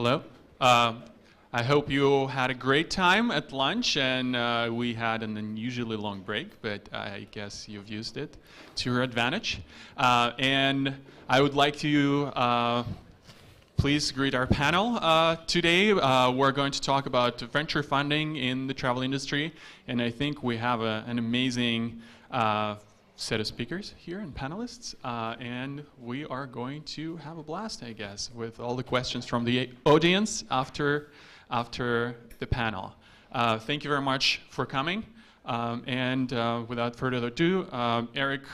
Hello. I hope you had a great time at lunch, and we had an unusually long break, but I guess you've used it to your advantage. And I would like to please greet our panel. Today we're going to talk about venture funding in the travel industry, and I think we have an amazing set of speakers here and panelists, and we are going to have a blast, I guess, with all the questions from the audience after the panel. Thank you very much for coming. And without further ado, Eric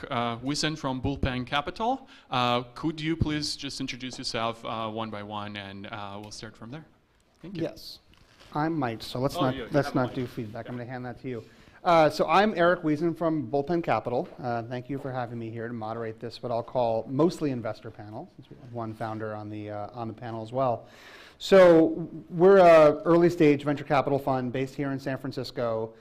Wiesen from Bullpen Capital. Could you please just introduce yourself one by one, and we'll start from there. Thank you. Yes, I'm Mike, so let's not do feedback. I'm going to hand that to you. So I'm Eric Wiesen from Bullpen Capital. Thank you for having me here to moderate this, what I'll call mostly investor panel, since we have one founder on the panel as well. So we're an early stage venture capital fund based here in San Francisco.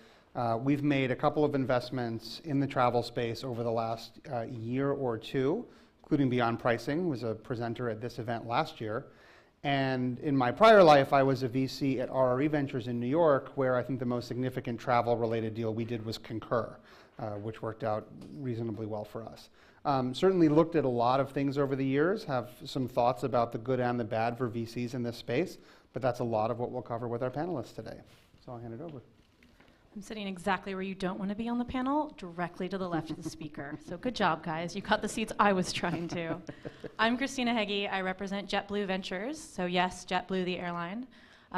We've made a couple of investments in the travel space over the last year or two, including Beyond Pricing, was a presenter at this event last year. And in my prior life, I was a VC at RRE Ventures in New York, where I think the most significant travel-related deal we did was Concur, which worked out reasonably well for us. Certainly looked at a lot of things over the years, have some thoughts about the good and the bad for VCs in this space, but that's a lot of what we'll cover with our panelists today. So I'll hand it over. I'm sitting exactly where you don't want to be on the panel, directly to the left of the speaker. So good job, guys. You got the seats I was trying to. I'm Christina Heggie. I represent JetBlue Ventures. So yes, JetBlue, the airline.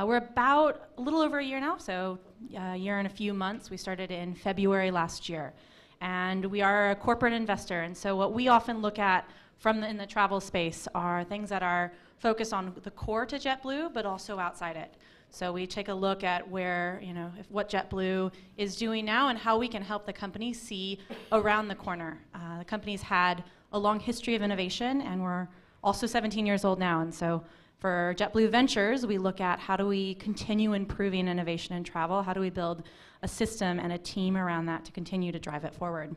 We're about a little over a year now, so a year and a few months. We started in February last year. And we are a corporate investor. And so what we often look at in the travel space are things that are focused on the core to JetBlue, but also outside it. So we take a look at where, what JetBlue is doing now and how we can help the company see around the corner. The company's had a long history of innovation, and we're also 17 years old now. And so for JetBlue Ventures, we look at how do we continue improving innovation in travel? How do we build a system and a team around that to continue to drive it forward?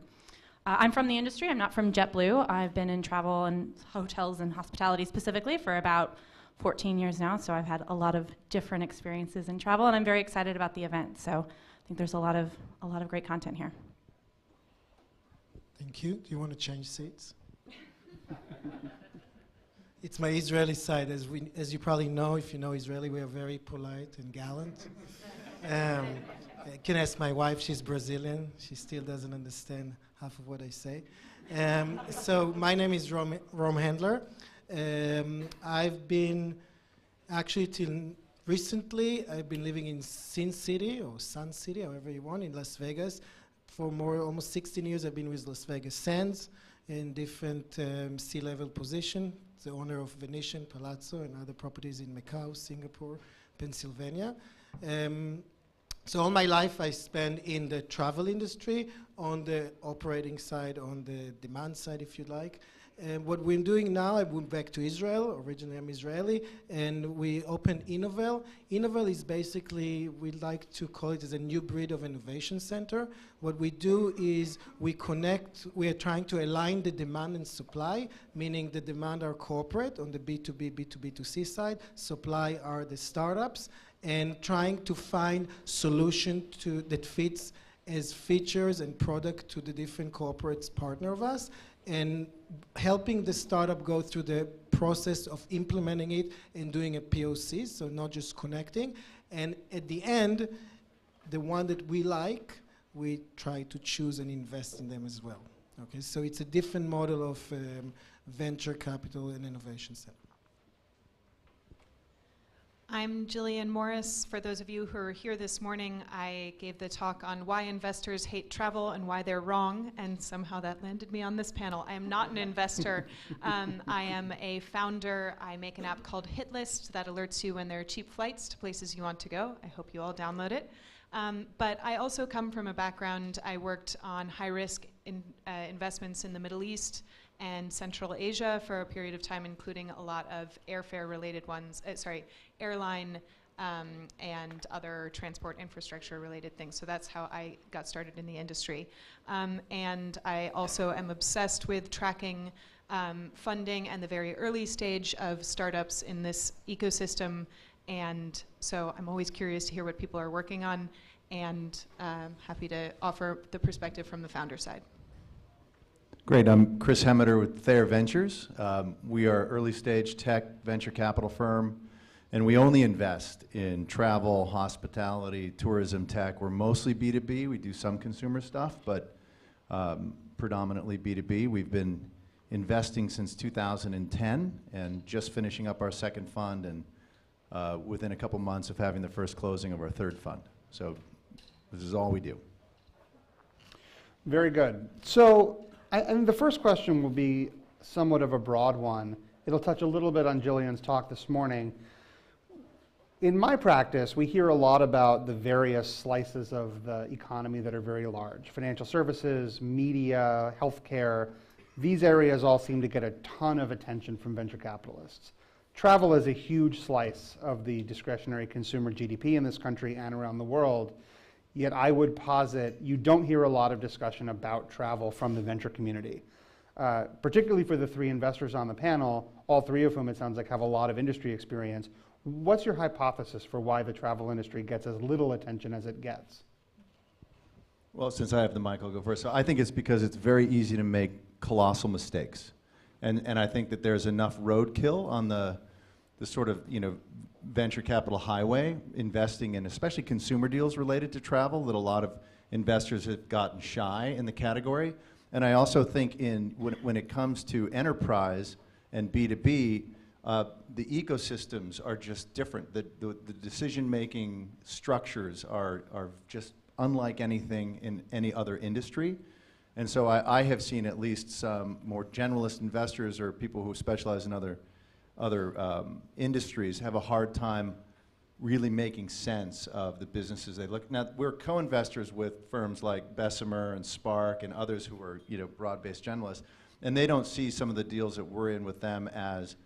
I'm from the industry. I'm not from JetBlue. I've been in travel and hotels and hospitality specifically for about 14 years now, so I've had a lot of different experiences in travel, and I'm very excited about the event. So I think there's a lot of great content here. Thank you. Do you want to change seats? It's my Israeli side. As you probably know, if you know Israeli, we are very polite and gallant. I can ask my wife, she's Brazilian. She still doesn't understand half of what I say. So my name is Rom Handler. I've been, actually till recently, I've been living in Sin City, or Sun City, however you want, in Las Vegas. For almost 16 years, I've been with Las Vegas Sands in different C-level position, the owner of Venetian, Palazzo, and other properties in Macau, Singapore, Pennsylvania. So all my life I spent in the travel industry, on the operating side, on the demand side, if you like. And what we're doing now, I went back to Israel. Originally, I'm Israeli, and we opened Innovel. Innovel is basically, we like to call it as a new breed of innovation center. What we do is we are trying to align the demand and supply, meaning the demand are corporate on the B2B, B2B2C side, supply are the startups, and trying to find solution that fits as features and product to the different corporates partner of us, and helping the startup go through the process of implementing it and doing a POC, so not just connecting. And at the end, the one that we like, we try to choose and invest in them as well. Okay, so it's a different model of venture capital and innovation center. I'm Jillian Morris. For those of you who are here this morning, I gave the talk on why investors hate travel and why they're wrong, and somehow that landed me on this panel. I am not an investor. I am a founder. I make an app called Hitlist that alerts you when there are cheap flights to places you want to go. I hope you all download it. But I also come from a background, I worked on high-risk investments in the Middle East and Central Asia for a period of time, including a lot of airfare-related ones, airline and other transport infrastructure-related things. So that's how I got started in the industry. And I also am obsessed with tracking funding and the very early stage of startups in this ecosystem. And so I'm always curious to hear what people are working on, and happy to offer the perspective from the founder side. Great. I'm Chris Hemmeter with Thayer Ventures. We are early stage tech venture capital firm, and we only invest in travel, hospitality, tourism, tech. We're mostly B2B. We do some consumer stuff, but predominantly B2B. We've been investing since 2010 and just finishing up our second fund, and within a couple months of having the first closing of our third fund. So this is all we do. Very good. So and the first question will be somewhat of a broad one. It'll touch a little bit on Jillian's talk this morning. In my practice, we hear a lot about the various slices of the economy that are very large. Financial services, media, healthcare. These areas all seem to get a ton of attention from venture capitalists. Travel is a huge slice of the discretionary consumer GDP in this country and around the world. Yet I would posit you don't hear a lot of discussion about travel from the venture community. Particularly for the three investors on the panel, all three of whom it sounds like have a lot of industry experience. What's your hypothesis for why the travel industry gets as little attention as it gets? Well, since I have the mic, I'll go first. So I think it's because it's very easy to make colossal mistakes. And I think that there's enough roadkill on the sort of, venture capital highway, investing in especially consumer deals related to travel, that a lot of investors have gotten shy in the category. And I also think when it comes to enterprise and B2B, the ecosystems are just different. The decision-making structures are just unlike anything in any other industry. And so I have seen at least some more generalist investors or people who specialize in other industries have a hard time really making sense of the businesses they look. Now, we're co-investors with firms like Bessemer and Spark and others who are broad-based generalists, and they don't see some of the deals that we're in with them as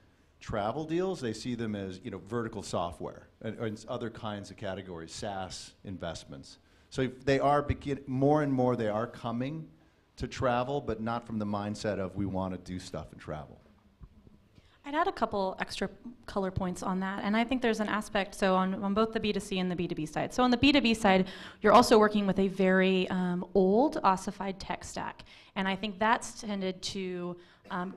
travel deals. They see them as vertical software and other kinds of categories, SaaS investments. So they are more and more they are coming to travel, but not from the mindset of we want to do stuff in travel. I'd add a couple extra color points on that, and I think there's an aspect, so on both the B2C and the B2B side. So on the B2B side, you're also working with a very old, ossified tech stack, and I think that's tended to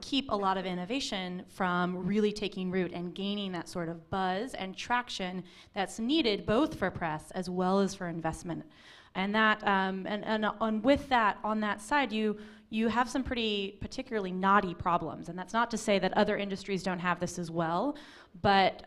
keep a lot of innovation from really taking root and gaining that sort of buzz and traction that's needed both for press as well as for investment. And that, and with that, on that side, you have some pretty particularly knotty problems, and that's not to say that other industries don't have this as well, but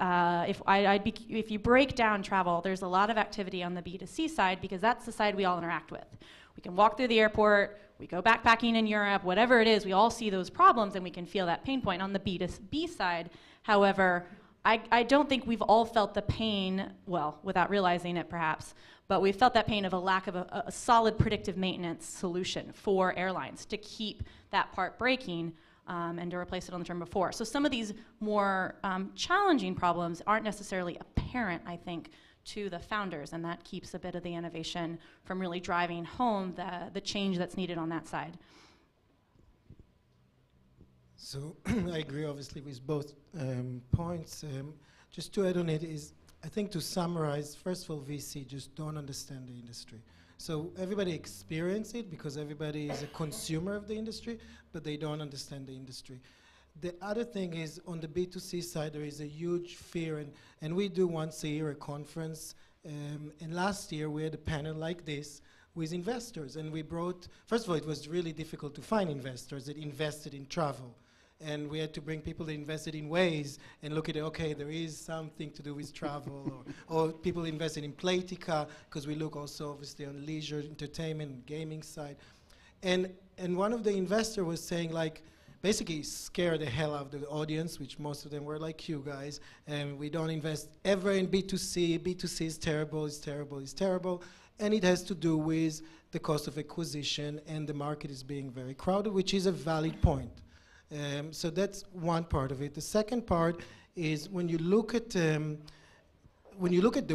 if you break down travel, there's a lot of activity on the B2C side because that's the side we all interact with. We can walk through the airport, we go backpacking in Europe, whatever it is, we all see those problems and we can feel that pain point. On the B2B side, however, I don't think we've all felt the pain, well, without realizing it perhaps, but we've felt that pain of a lack of a solid predictive maintenance solution for airlines to keep that part breaking and to replace it on the term before. So some of these more challenging problems aren't necessarily apparent, I think, to the founders, and that keeps a bit of the innovation from really driving home the change that's needed on that side. So I agree, obviously, with both points. Just to add on it is, I think to summarize, first of all, VC just don't understand the industry. So everybody experience it because everybody is a consumer of the industry, but they don't understand the industry. The other thing is, on the B2C side, there is a huge fear, and we do once a year a conference, and last year we had a panel like this with investors, and we brought, first of all, it was really difficult to find investors that invested in travel. And we had to bring people that invested in Waze and look at it, okay, there is something to do with travel, or people invested in Playtika, because we look also obviously on leisure, entertainment, gaming side. And one of the investors was saying, like, basically scare the hell out of the audience, which most of them were like you guys, and we don't invest ever in B2C. B2C is terrible, it's terrible, it's terrible. And it has to do with the cost of acquisition, and the market is being very crowded, which is a valid point. So that's one part of it. The second part is when you look at the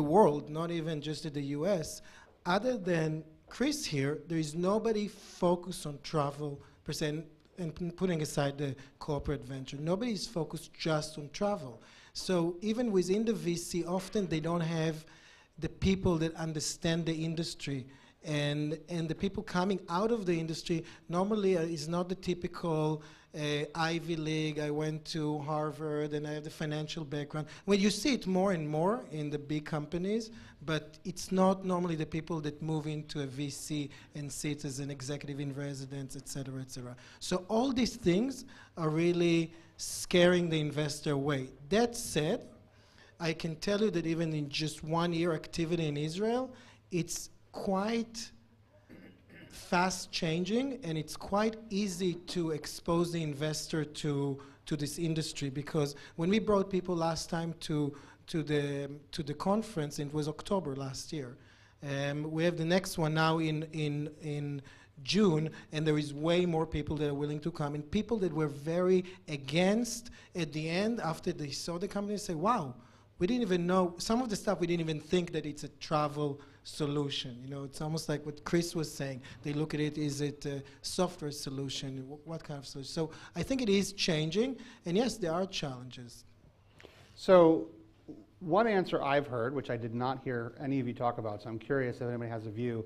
world, not even just at the US, other than Chris here, there is nobody focused on travel per se. and putting aside the corporate venture, nobody's focused just on travel. So even within the VC, often they don't have the people that understand the industry. And the people coming out of the industry normally is not the typical Ivy League, I went to Harvard and I have the financial background. Well, you see it more and more in the big companies, but it's not normally the people that move into a VC and sit as an executive in residence, et cetera, et cetera. So all these things are really scaring the investor away. That said, I can tell you that even in just 1 year activity in Israel, it's quite fast changing, and it's quite easy to expose the investor to this industry, because when we brought people last time to the conference, it was October last year. We have the next one now in June, and there is way more people that are willing to come, and people that were very against at the end after they saw the company say, wow, we didn't even know some of the stuff, we didn't even think that it's a travel solution. You know, it's almost like what Chris was saying. They look at it, is it a software solution? What kind of solution? So I think it is changing, and yes, there are challenges. So one answer I've heard, which I did not hear any of you talk about, so I'm curious if anybody has a view.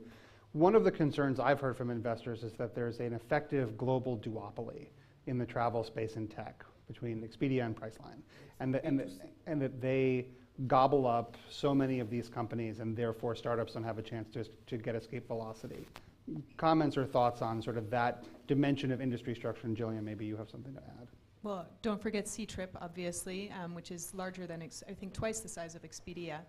One of the concerns I've heard from investors is that there's an effective global duopoly in the travel space and tech between Expedia and Priceline, and that they gobble up so many of these companies, and therefore startups don't have a chance to get escape velocity. Comments or thoughts on sort of that dimension of industry structure? And Jillian, maybe you have something to add. Well, don't forget C-Trip, obviously, which is larger than, I think, twice the size of Expedia.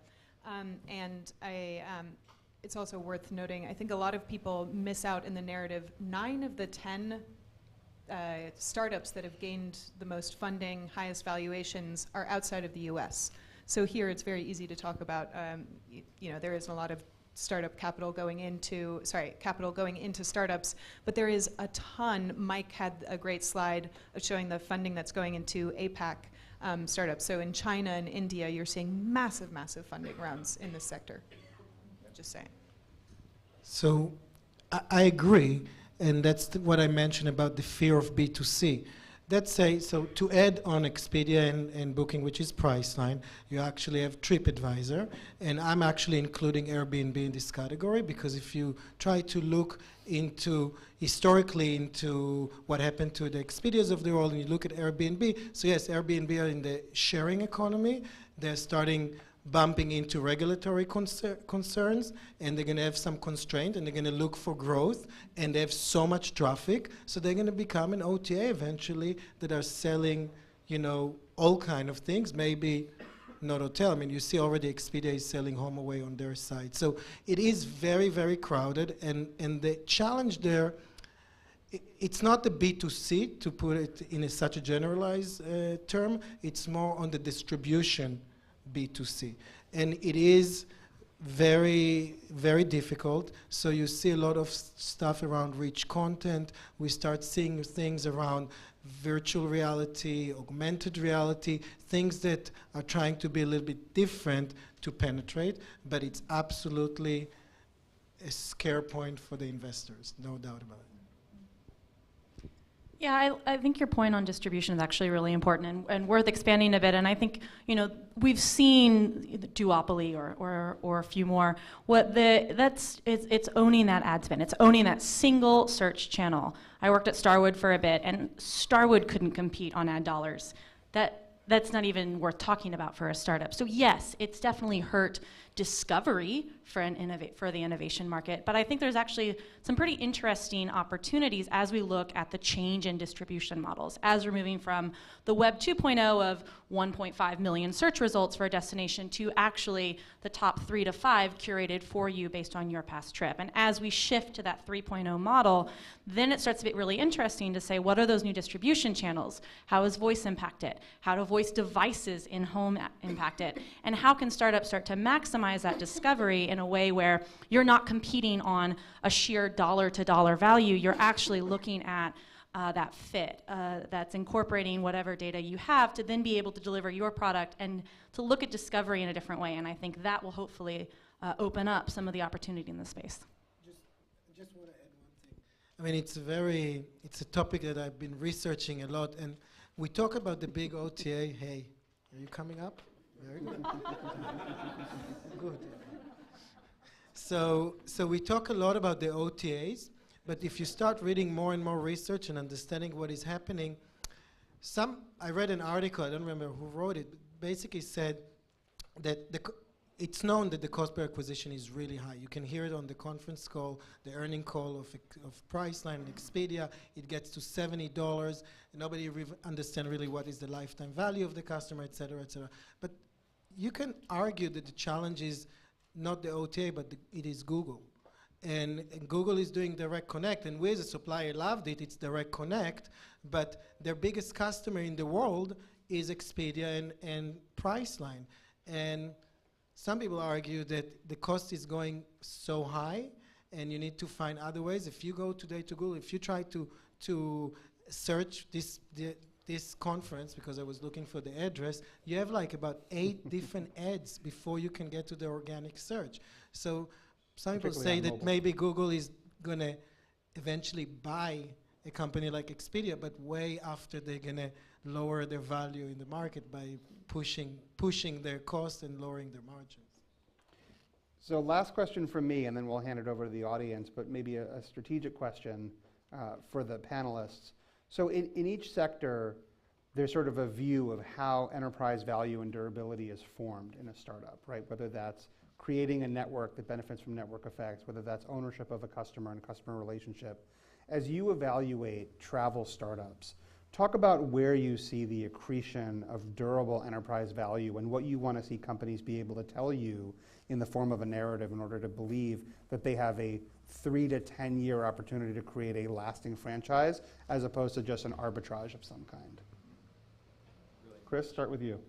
It's also worth noting, I think a lot of people miss out in the narrative. 9 of the 10 startups that have gained the most funding, highest valuations, are outside of the US. So here it's very easy to talk about, there isn't a lot of startup capital going into, capital going into startups, but there is a ton. Mike had a great slide showing the funding that's going into APAC startups. So in China and India, you're seeing massive, massive funding rounds in this sector. Just saying. So I agree, and that's what I mentioned about the fear of B2C. So to add on Expedia and Booking, which is Priceline, you actually have TripAdvisor, and I'm actually including Airbnb in this category, because if you try to look historically into what happened to the Expedias of the world, and you look at Airbnb, so yes, Airbnb are in the sharing economy. They're starting bumping into regulatory concerns, and they're going to have some constraint, and they're going to look for growth, and they have so much traffic, so they're going to become an OTA eventually that are selling, all kind of things, maybe not hotel. I mean, you see already Expedia is selling HomeAway on their site. So it is very, very crowded, and the challenge there, it's not the B2C, to put it in such a generalized term, it's more on the distribution B2C, and it is very, very difficult. So you see a lot of stuff around rich content. We start seeing things around virtual reality, augmented reality, things that are trying to be a little bit different to penetrate, but it's absolutely a scare point for the investors, no doubt about it. Yeah, I think your point on distribution is actually really important and worth expanding a bit. And I think, we've seen the duopoly or a few more. It's owning that ad spend. It's owning that single search channel. I worked at Starwood for a bit, and Starwood couldn't compete on ad dollars. That's not even worth talking about for a startup. So yes, it's definitely hurt discovery for the innovation market, but I think there's actually some pretty interesting opportunities as we look at the change in distribution models, as we're moving from the Web 2.0 of 1.5 million search results for a destination to actually the top 3 to 5 curated for you based on your past trip. And as we shift to that 3.0 model, then it starts to get really interesting to say, what are those new distribution channels? How is voice impacted? How do voice devices in home impact it? And how can startups start to maximize that discovery in a way where you're not competing on a sheer dollar-to-dollar value, you're actually looking at that fit that's incorporating whatever data you have to then be able to deliver your product and to look at discovery in a different way. And I think that will hopefully open up some of the opportunity in the space. Just want to add one thing. I mean, it's a topic that I've been researching a lot, and we talk about the big OTA. Hey, are you coming up? Very good. Good. So we talk a lot about the OTAs, but if you start reading more and more research and understanding what is happening, I read an article, I don't remember who wrote it, but basically said that it's known that the cost per acquisition is really high. You can hear it on the conference call, the earning call of Priceline and Expedia. It gets to $70. Nobody understands really what is the lifetime value of the customer, et cetera, et cetera. But you can argue that the challenge is not the OTA, but it is Google. And Google is doing direct connect, and we as a supplier loved it. It's direct connect, but their biggest customer in the world is Expedia and Priceline. And some people argue that the cost is going so high, and you need to find other ways. If you go today to Google, if you try to search this conference, because I was looking for the address, you have like about 8 different ads before you can get to the organic search. So some people say that maybe Google is going to eventually buy a company like Expedia, but way after they're going to lower their value in the market by pushing their cost and lowering their margins. So last question from me, and then we'll hand it over to the audience, but maybe a strategic question for the panelists. So in each sector, there's sort of a view of how enterprise value and durability is formed in a startup, right? Whether that's creating a network that benefits from network effects, whether that's ownership of a customer and customer relationship. As you evaluate travel startups, talk about where you see the accretion of durable enterprise value and what you want to see companies be able to tell you in the form of a narrative in order to believe that they have a 3 to 10 year opportunity to create a lasting franchise as opposed to just an arbitrage of some kind. Chris, start with you.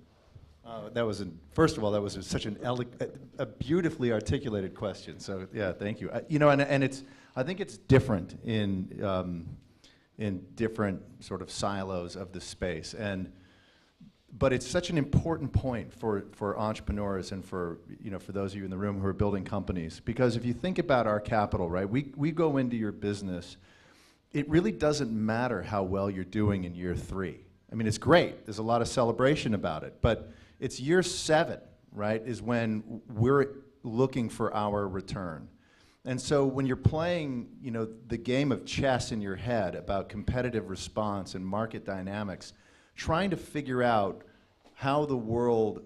First of all, that was such a beautifully articulated question. So yeah, thank you. And I think it's different in different sort of silos of the space. But it's such an important point for entrepreneurs and for those of you in the room who are building companies. Because if you think about our capital, right, we go into your business, it really doesn't matter how well you're doing in year 3. I mean, it's great. There's a lot of celebration about it. But it's year 7, right, is when we're looking for our return. And so when you're playing, the game of chess in your head about competitive response and market dynamics, trying to figure out how the world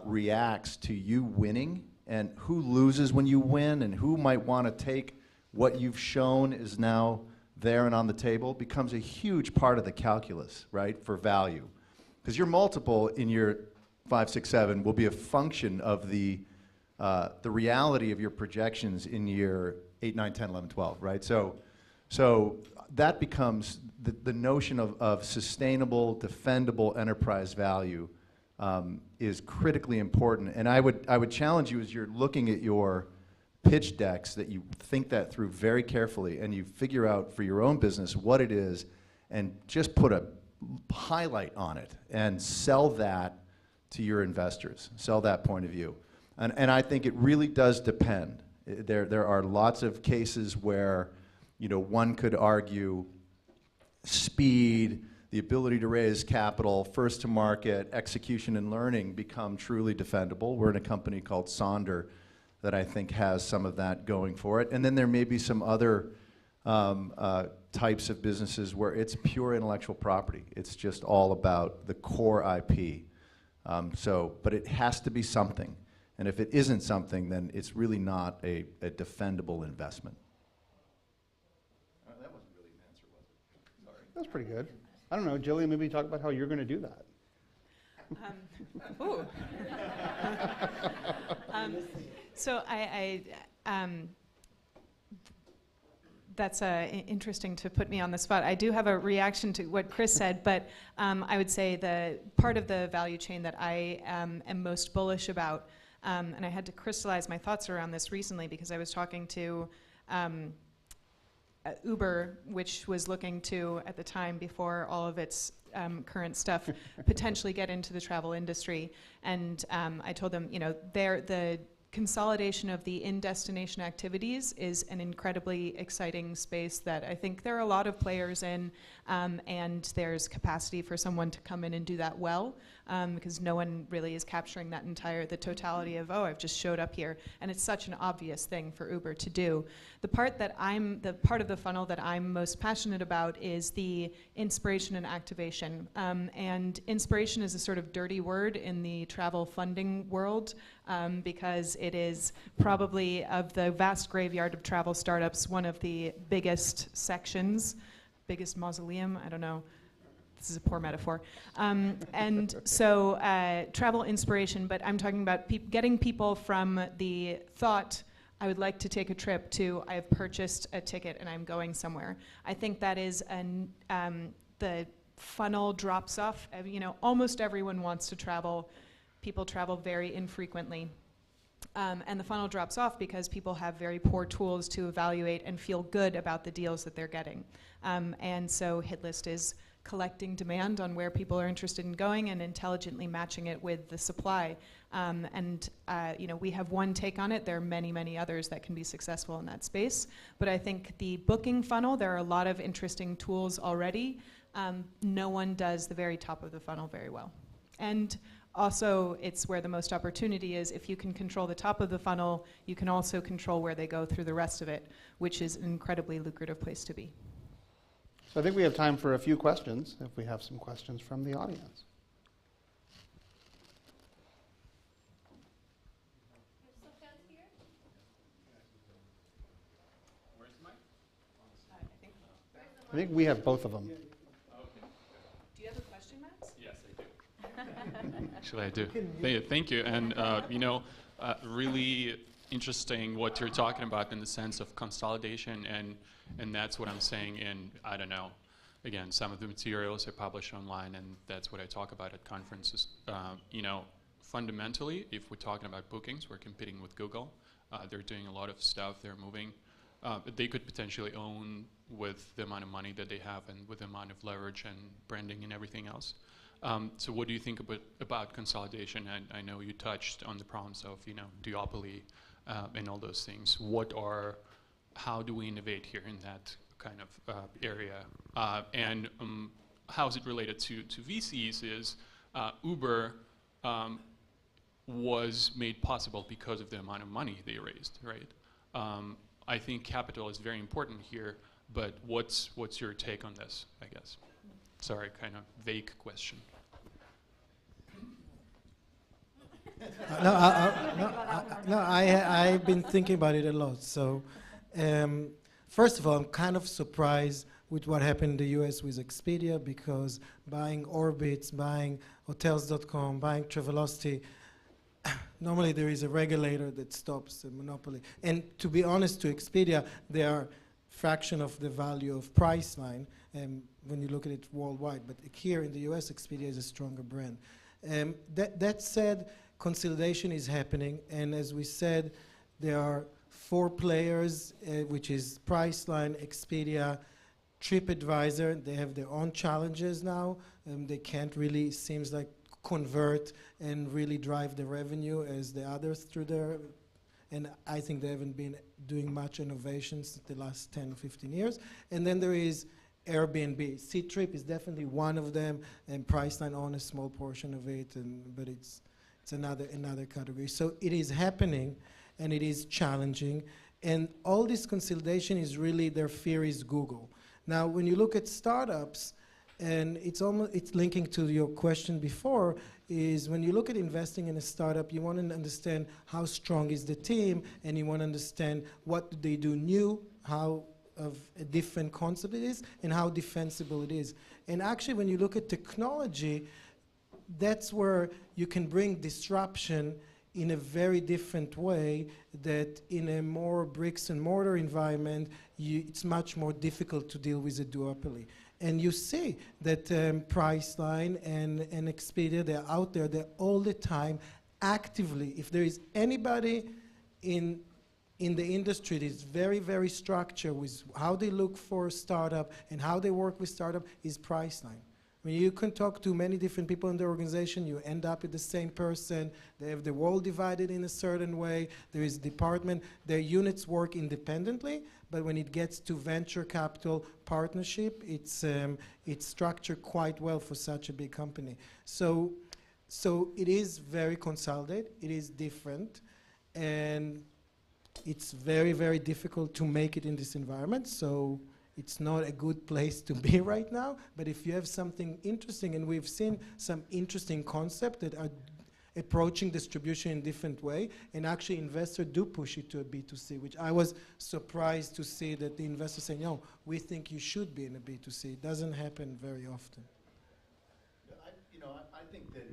reacts to you winning and who loses when you win and who might want to take what you've shown is now there and on the table becomes a huge part of the calculus, right, for value. Because your multiple in your 5, 6, 7 will be a function of the reality of your projections in year 8, 9, 10, 11, 12, right? So that becomes the notion of sustainable, defendable enterprise value is critically important. And I would challenge you as you're looking at your pitch decks that you think that through very carefully and you figure out for your own business what it is and just put a highlight on it and sell that to your investors, sell that point of view. And I think it really does depend. There are lots of cases where one could argue speed, the ability to raise capital, first to market, execution and learning become truly defendable. We're in a company called Sonder that I think has some of that going for it. And then there may be some other types of businesses where it's pure intellectual property. It's just all about the core IP. But it has to be something. And if it isn't something, then it's really not a defendable investment. That wasn't really an answer, was it? Sorry. That's pretty good. I don't know, Jillian, maybe talk about how you're going to do that. So that's interesting to put me on the spot. I do have a reaction to what Chris said, but I would say the part of the value chain that I am most bullish about, and I had to crystallize my thoughts around this recently because I was talking to Uber, which was looking to, at the time before all of its current stuff, potentially get into the travel industry. And I told them, consolidation of the in-destination activities is an incredibly exciting space that I think there are a lot of players in, and there's capacity for someone to come in and do that well, because no one really is capturing the totality of, oh, I've just showed up here, and it's such an obvious thing for Uber to do. The part of the funnel that I'm most passionate about is the inspiration and activation, and inspiration is a sort of dirty word in the travel funding world, because it is probably, of the vast graveyard of travel startups, one of the biggest sections, biggest mausoleum, I don't know, this is a poor metaphor. And so travel inspiration, but I'm talking about getting people from the thought, I would like to take a trip, to I have purchased a ticket and I'm going somewhere. I think that is the funnel drops off. Almost everyone wants to travel. People travel very infrequently. And the funnel drops off because people have very poor tools to evaluate and feel good about the deals that they're getting. And so Hitlist is collecting demand on where people are interested in going and intelligently matching it with the supply. We have one take on it. There are many, many others that can be successful in that space. But I think the booking funnel, there are a lot of interesting tools already. No one does the very top of the funnel very well. And also, it's where the most opportunity is. If you can control the top of the funnel, you can also control where they go through the rest of it, which is an incredibly lucrative place to be. So I think we have time for a few questions, if we have some questions from the audience. Where's the mic? I think we have both of them. Do you have a question, Max? Yes, I do. Actually, I do. Thank you. And, really interesting what you're talking about in the sense of consolidation, and that's what I'm saying in, I don't know, again, some of the materials I publish online, and that's what I talk about at conferences. Fundamentally, if we're talking about bookings, we're competing with Google. They're doing a lot of stuff. They're moving. They could potentially own with the amount of money that they have and with the amount of leverage and branding and everything else. So what do you think about consolidation? And I know you touched on the problems of, duopoly and all those things. How do we innovate here in that kind of area? And how is it related to VCs is Uber was made possible because of the amount of money they raised, right? I think capital is very important here, but what's your take on this, I guess? Sorry, kind of vague question. I've been thinking about it a lot. So, first of all, I'm kind of surprised with what happened in the US with Expedia, because buying Orbitz, buying Hotels.com, buying Travelocity, normally there is a regulator that stops the monopoly. And to be honest, to Expedia, they are fraction of the value of Priceline when you look at it worldwide. But here in the US, Expedia is a stronger brand. That said, consolidation is happening. And as we said, there are 4 players, which is Priceline, Expedia, TripAdvisor. They have their own challenges now. They can't really, seems like, convert and really drive the revenue as the others through their, and I think they haven't been doing much innovation since the last 10 or 15 years. And then there is Airbnb. Ctrip is definitely one of them, and Priceline owns a small portion of it, but it's another category. So it is happening, and it is challenging. And all this consolidation is really, their fear is Google. Now, when you look at startups, and it's linking to your question before, is when you look at investing in a startup, you want to understand how strong is the team, and you want to understand what do they do new, how of a different concept it is, and how defensible it is. And actually, when you look at technology, that's where you can bring disruption in a very different way, that in a more bricks and mortar environment, it's much more difficult to deal with a duopoly. And you see that Priceline and Expedia, they're out there, they're all the time actively. If there is anybody in the industry that is very, very structured with how they look for a startup and how they work with startup, is Priceline. When you can talk to many different people in the organization, you end up with the same person. They have the role divided in a certain way. There is a department. Their units work independently, but when it gets to venture capital partnership, it's structured quite well for such a big company. So it is very consolidated. It is different, and it's very, very difficult to make it in this environment. So it's not a good place to be right now, but if you have something interesting, and we've seen some interesting concepts that are approaching distribution in a different way, and actually investors do push it to a B2C, which I was surprised to see that the investors say, no, we think you should be in a B2C. It doesn't happen very often. I think that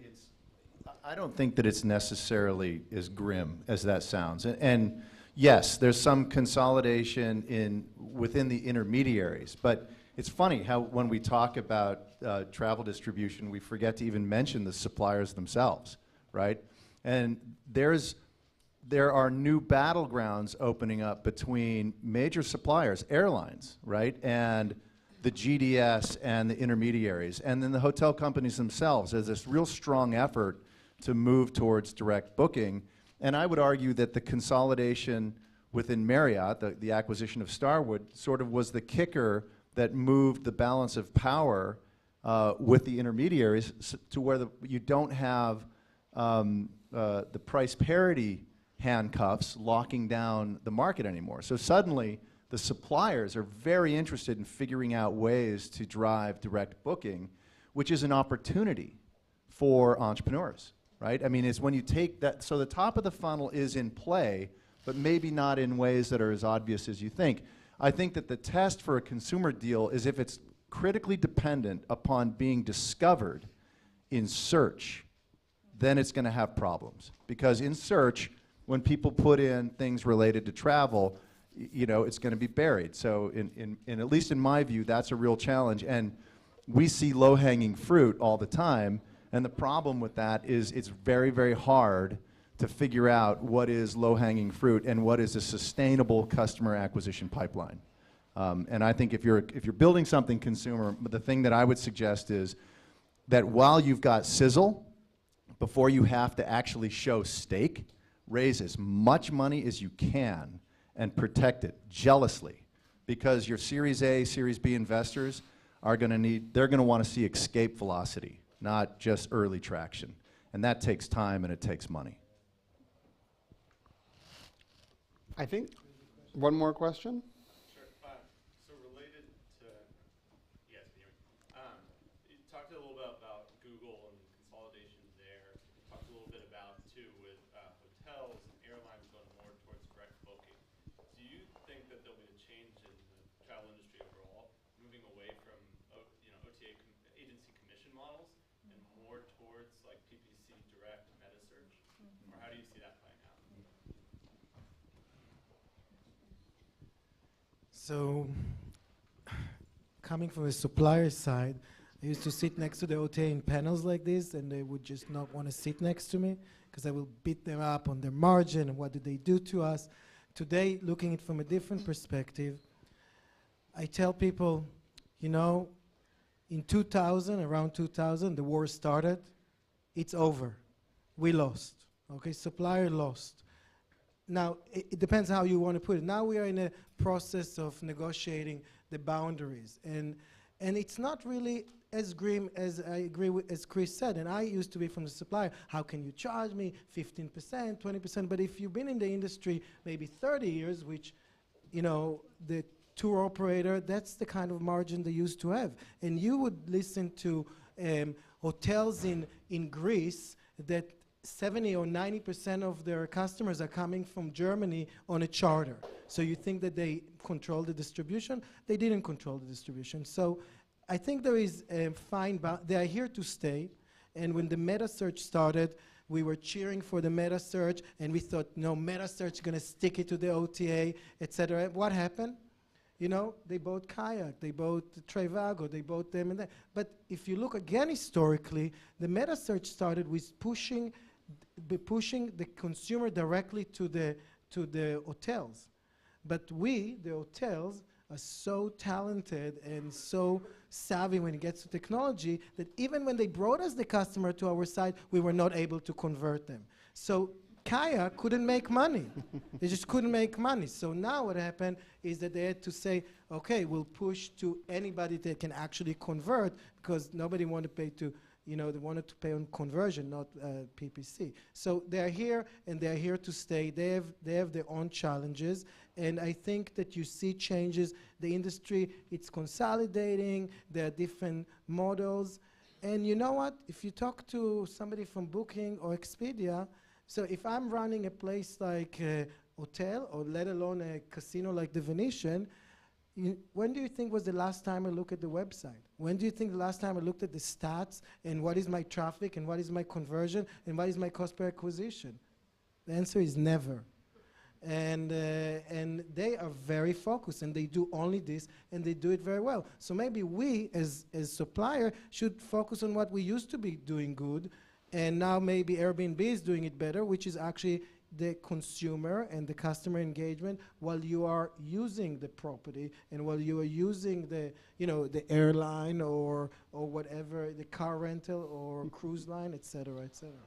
I don't think that it's necessarily as grim as that sounds. And yes, there's some consolidation within the intermediaries, but it's funny how when we talk about travel distribution, we forget to even mention the suppliers themselves, right? And there are new battlegrounds opening up between major suppliers, airlines, right, and the GDS and the intermediaries, and then the hotel companies themselves. There's this real strong effort to move towards direct booking. And I would argue that the consolidation within Marriott, the acquisition of Starwood, sort of was the kicker that moved the balance of power with the intermediaries to where you don't have the price parity handcuffs locking down the market anymore. So suddenly, the suppliers are very interested in figuring out ways to drive direct booking, which is an opportunity for entrepreneurs, right? I mean, it's when you take that, so the top of the funnel is in play, but maybe not in ways that are as obvious as you think. I think that the test for a consumer deal is if it's critically dependent upon being discovered in search, then it's going to have problems. Because in search, when people put in things related to travel, you know, it's going to be buried. So in at least in my view, that's a real challenge. And we see low-hanging fruit all the time. And the problem with that is it's very, very hard to figure out what is low-hanging fruit and what is a sustainable customer acquisition pipeline. And I think if you're building something consumer, the thing that I would suggest is that while you've got sizzle, before you have to actually show stake, raise as much money as you can and protect it jealously, because your Series A, Series B investors are going to they're going to want to see escape velocity, not just early traction. And that takes time and it takes money. I think one more question. Sure. So related to, yes, can you hear me? You talked a little bit about Google and consolidation there. You talked a little bit about, too, with hotels and airlines going more towards direct booking. Do you think that there'll be a change in the travel industry overall, moving away from OTA agency commission models and more towards like PPC direct meta search? Or how do you see that playing out? So, coming from the supplier side, I used to sit next to the OTA in panels like this, and they would just not want to sit next to me because I will beat them up on their margin and what did they do to us. Today, looking at it from a different perspective, I tell people, you know, in 2000, around 2000, the war started. It's over. We lost. Okay, supplier lost. Now, it depends how you want to put it. Now we are in a process of negotiating the boundaries. And it's not really as grim as I agree with, as Chris said. And I used to be from the supplier. How can you charge me 15%, 20%? But if you've been in the industry maybe 30 years, which, you know, the tour operator, that's the kind of margin they used to have. And you would listen to hotels in Greece that 70 or 90% of their customers are coming from Germany on a charter. So you think that they control the distribution? They didn't control the distribution. So I think there is a fine balance. They are here to stay. And when the meta search started, we were cheering for the meta search, and we thought, no, meta search is going to stick it to the OTA, etc. What happened? You know, they bought Kayak, they bought Trivago, they bought them and that. But if you look again historically, the meta search started with pushing the consumer directly to the hotels. But we, the hotels, are so talented and so savvy when it gets to technology that even when they brought us the customer to our site, we were not able to convert them. So Kaya couldn't make money. They just couldn't make money. So now what happened is that they had to say, okay, we'll push to anybody that can actually convert, because nobody wanted to pay to, they wanted to pay on conversion, not PPC. So they're here, and they're here to stay. They have their own challenges, and I think that you see changes. The industry, it's consolidating. There are different models. And you know what? If you talk to somebody from Booking or Expedia, so if I'm running a place like a hotel, or let alone a casino like the Venetian, when do you think was the last time I looked at the website? When do you think the last time I looked at the stats and what is my traffic and what is my conversion and what is my cost per acquisition? The answer is never. And they are very focused, and they do only this, and they do it very well. So maybe we, as supplier, should focus on what we used to be doing good, and now maybe Airbnb is doing it better, which is actually the consumer and the customer engagement while you are using the property and while you are using the airline or whatever, the car rental or cruise line, et cetera, et cetera.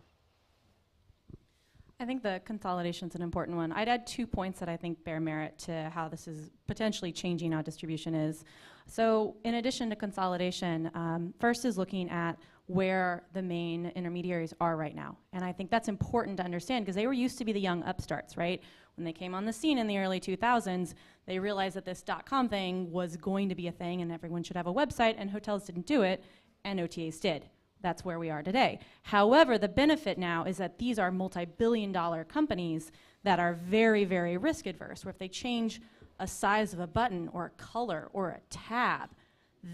I think the consolidation is an important one. I'd add 2 points that I think bear merit to how this is potentially changing how distribution is. So in addition to consolidation, first is looking at where the main intermediaries are right now. And I think that's important to understand, because they were used to be the young upstarts, right? When they came on the scene in the early 2000s, they realized that this .com thing was going to be a thing and everyone should have a website, and hotels didn't do it, and OTAs did. That's where we are today. However, the benefit now is that these are multi-billion-dollar companies that are very, very risk adverse, where if they change a size of a button or a color or a tab,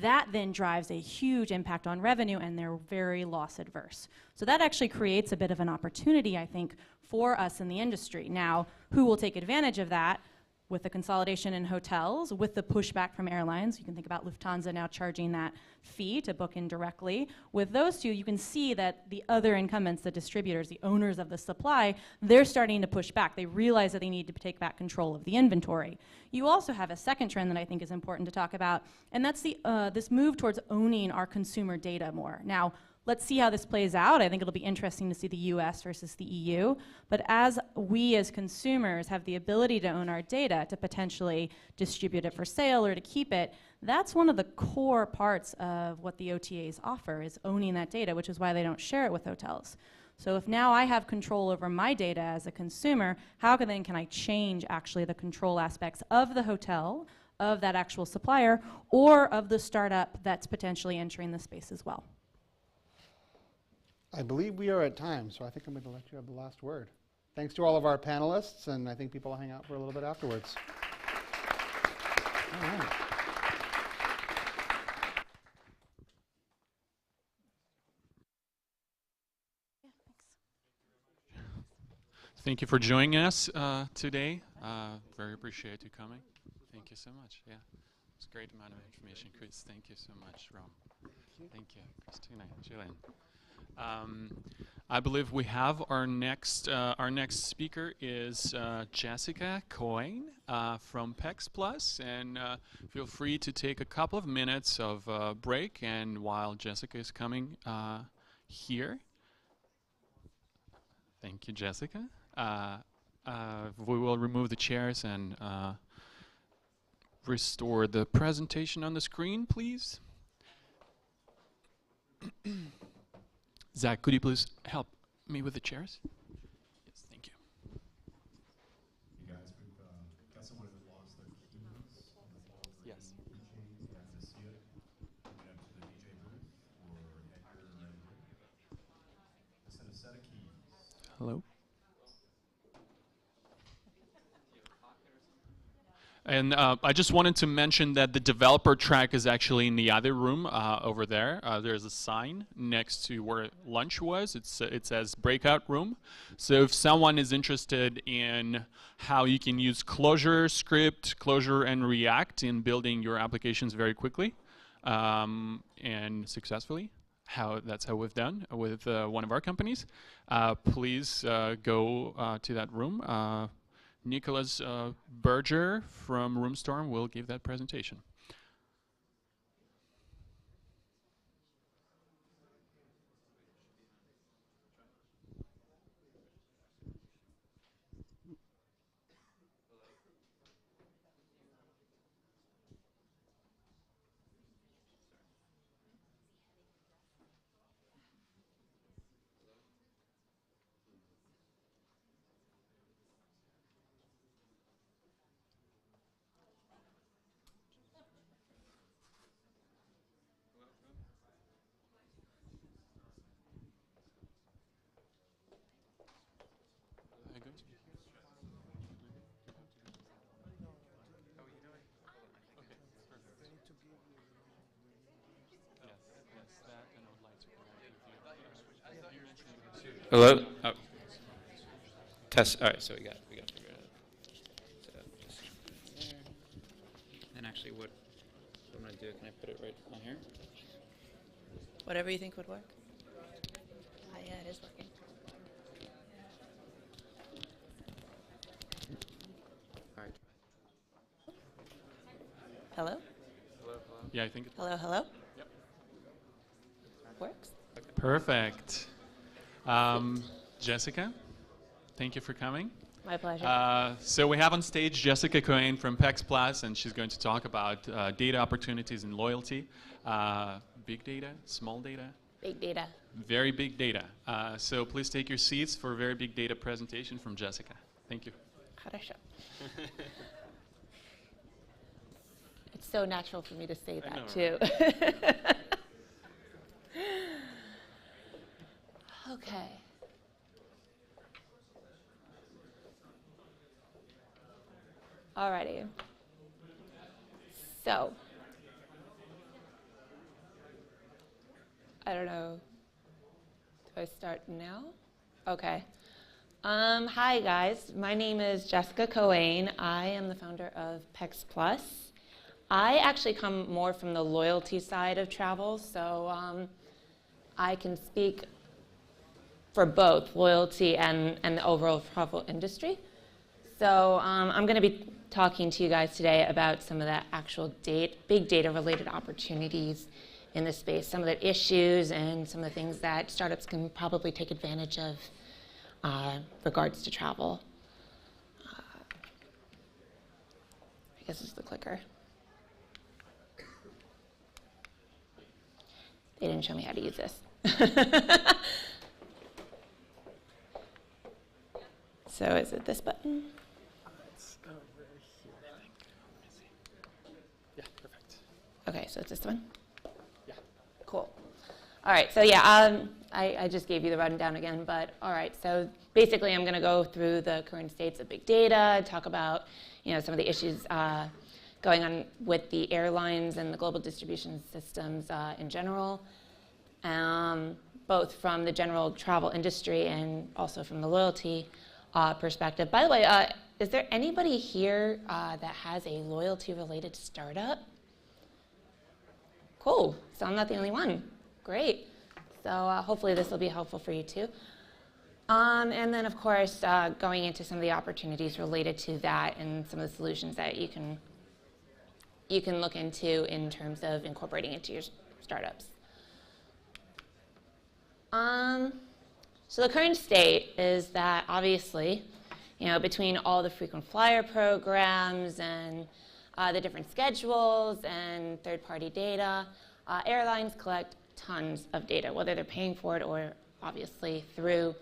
that then drives a huge impact on revenue, and they're very loss adverse. So that actually creates a bit of an opportunity, I think, for us in the industry. Now, who will take advantage of that? With the consolidation in hotels, with the pushback from airlines. You can think about Lufthansa now charging that fee to book in directly. With those two, you can see that the other incumbents, the distributors, the owners of the supply, they're starting to push back. They realize that they need to take back control of the inventory. You also have a second trend that I think is important to talk about, and that's this move towards owning our consumer data more. Now, let's see how this plays out. I think it'll be interesting to see the US versus the EU. But as we as consumers have the ability to own our data, to potentially distribute it for sale or to keep it, that's one of the core parts of what the OTAs offer, is owning that data, which is why they don't share it with hotels. So if now I have control over my data as a consumer, how can I change actually the control aspects of the hotel, of that actual supplier, or of the startup that's potentially entering the space as well? I believe we are at time, so I think I'm going to let you have the last word. Thanks to all of our panelists, and I think people will hang out for a little bit afterwards. All right. Thank you for joining us today. Very appreciate you coming. Thank you so much. Yeah, it's a great amount of information, Chris. Thank you so much, Rom. Thank you, Christina, Jillian. I believe we have our next speaker is Jessica Coyne from PEX Plus, and feel free to take a couple of minutes of break, and while Jessica is coming here. Thank you, Jessica. We will remove the chairs and restore the presentation on the screen, please. Zach, could you please help me with the chairs? Yes, thank you. Hey guys, we've got someone that lost their keys on the floor. Yes. You're not going to see it. Bring it up to the DJ booth or Edgar right here. I sent a set of keys. Hello. And I just wanted to mention that the developer track is actually in the other room over there. There's a sign next to where lunch was. It says breakout room. So if someone is interested in how you can use Clojure, Script, Clojure, and React in building your applications very quickly and successfully, that's how we've done with one of our companies, please go to that room. Nicholas Berger from Roomstorm will give that presentation. Hello? Oh. Test. All right, so we got to figure it out. So just there. And actually, what I'm going to do, can I put it right on here? Whatever you think would work. Yeah, it is working. All right. Hello? Yeah, I think it Hello, hello? Yep. Works? Perfect. Jessica, thank you for coming. My pleasure. So we have on stage Jessica Cohen from PEX Plus, and she's going to talk about data opportunities and loyalty, big data, small data. Big data. Very big data. So please take your seats for a very big data presentation from Jessica. Thank you. How to show. It's so natural for me to say that, too. Okay. Alrighty. So, I don't know. Do I start now? Okay. Hi guys, my name is Jessica Cohen. I am the founder of PEX Plus. I actually come more from the loyalty side of travel, so I can speak for both loyalty and the overall travel industry. So I'm going to be talking to you guys today about some of the actual big data related opportunities in this space, some of the issues and some of the things that startups can probably take advantage of regards to travel. I guess it's the clicker. They didn't show me how to use this. So is it this button? It's over here, I think. Yeah, perfect. Okay, so it's this one? Yeah. Cool. All right, so yeah, I just gave you the rundown again, but all right, so basically I'm going to go through the current states of big data, talk about some of the issues going on with the airlines and the global distribution systems in general, both from the general travel industry and also from the loyalty perspective. By the way, is there anybody here that has a loyalty-related startup? Cool, so I'm not the only one. Great. So hopefully this will be helpful for you too. And then of course, going into some of the opportunities related to that and some of the solutions that you can look into in terms of incorporating into your startups. So the current state is that obviously, between all the frequent flyer programs and the different schedules and third-party data, airlines collect tons of data, whether they're paying for it or obviously through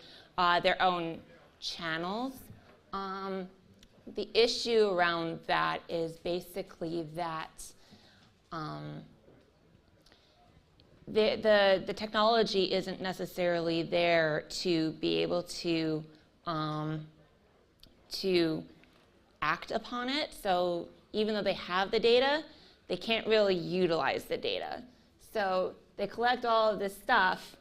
their own channels. The issue around that is basically that the technology isn't necessarily there to be able to act upon it. So even though they have the data, they can't really utilize the data. So they collect all of this stuff,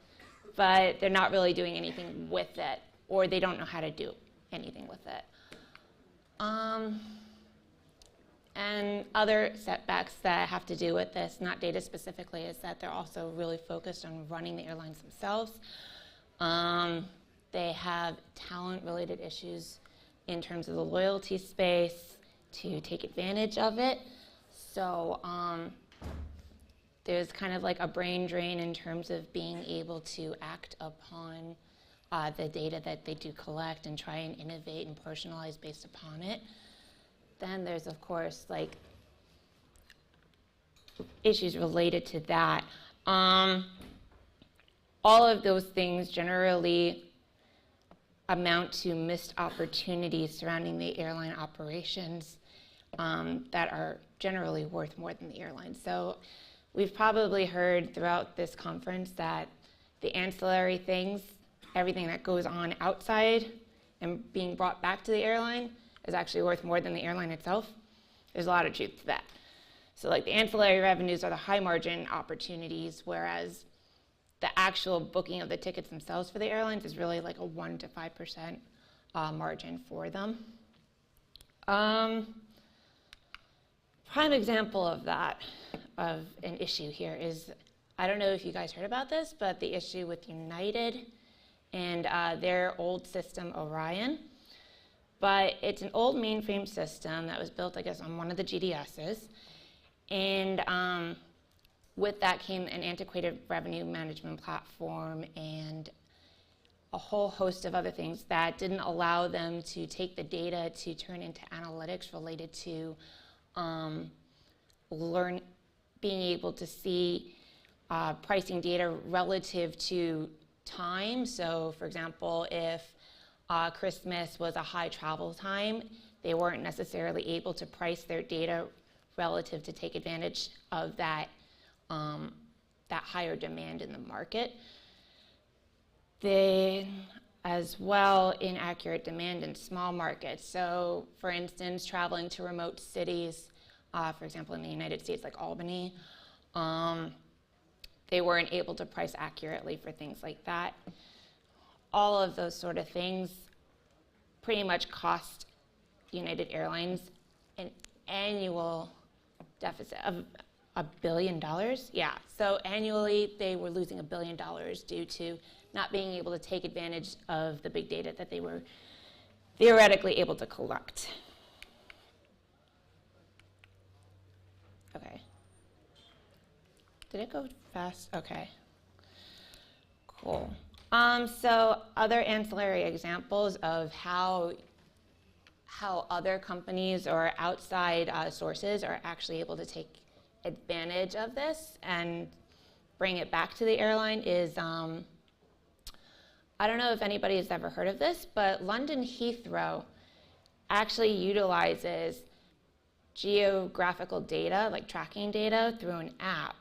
but they're not really doing anything with it, or they don't know how to do anything with it. And other setbacks that have to do with this, not data specifically, is that they're also really focused on running the airlines themselves. They have talent-related issues in terms of the loyalty space to take advantage of it. So there's kind of like a brain drain in terms of being able to act upon the data that they do collect and try and innovate and personalize based upon it. Then there's, of course, like issues related to that. All of those things generally amount to missed opportunities surrounding the airline operations that are generally worth more than the airline. So we've probably heard throughout this conference that the ancillary things, everything that goes on outside and being brought back to the airline, is actually worth more than the airline itself. There's a lot of truth to that. So like the ancillary revenues are the high margin opportunities, whereas the actual booking of the tickets themselves for the airlines is really like a 1 to 5% margin for them. Prime example of that, of an issue here is, I don't know if you guys heard about this, but the issue with United and their old system, Orion. But it's an old mainframe system that was built, I guess, on one of the GDSs. And with that came an antiquated revenue management platform and a whole host of other things that didn't allow them to take the data to turn into analytics related to being able to see pricing data relative to time. So for example, if Christmas was a high travel time, they weren't necessarily able to price their data relative to take advantage of that that higher demand in the market. Then, as well, inaccurate demand in small markets. So, for instance, traveling to remote cities, for example, in the United States, like Albany, they weren't able to price accurately for things like that. All of those sort of things pretty much cost United Airlines an annual deficit of $1 billion. Yeah, so annually they were losing $1 billion due to not being able to take advantage of the big data that they were theoretically able to collect. Okay. Did it go fast? Okay. Cool. So other ancillary examples of how other companies or outside sources are actually able to take advantage of this and bring it back to the airline is, I don't know if anybody has ever heard of this, but London Heathrow actually utilizes geographical data, like tracking data, through an app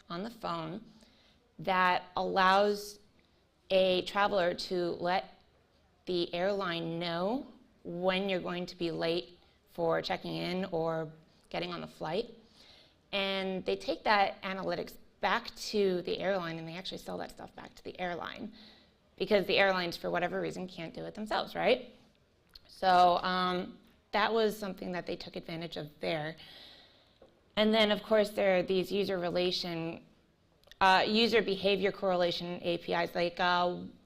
on the phone that allows a traveler to let the airline know when you're going to be late for checking in or getting on the flight. And they take that analytics back to the airline and they actually sell that stuff back to the airline because the airlines, for whatever reason, can't do it themselves, right? So that was something that they took advantage of there. And then, of course, there are these user behavior correlation APIs. Like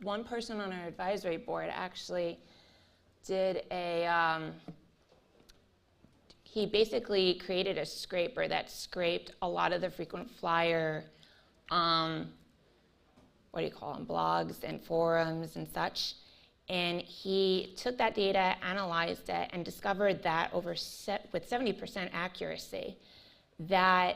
one person on our advisory board actually did he basically created a scraper that scraped a lot of the frequent flyer, blogs and forums and such. And he took that data, analyzed it, and discovered that with 70% accuracy, that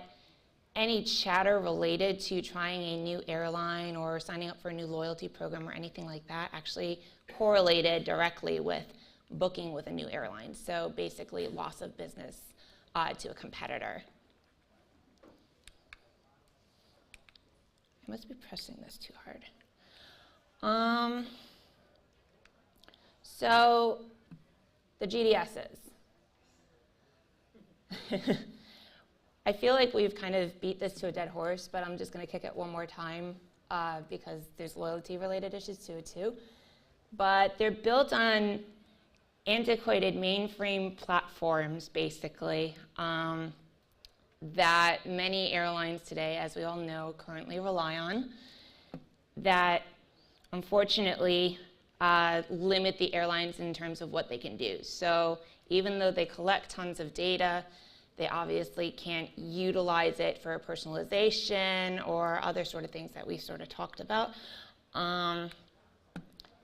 any chatter related to trying a new airline or signing up for a new loyalty program or anything like that actually correlated directly with booking with a new airline. So basically loss of business to a competitor. I must be pressing this too hard. So the GDSs. I feel like we've kind of beat this to a dead horse, but I'm just going to kick it one more time because there's loyalty-related issues to it too. But they're built on antiquated mainframe platforms, basically, that many airlines today, as we all know, currently rely on, that unfortunately limit the airlines in terms of what they can do. So even though they collect tons of data, they obviously can't utilize it for personalization or other sort of things that we've sort of talked about.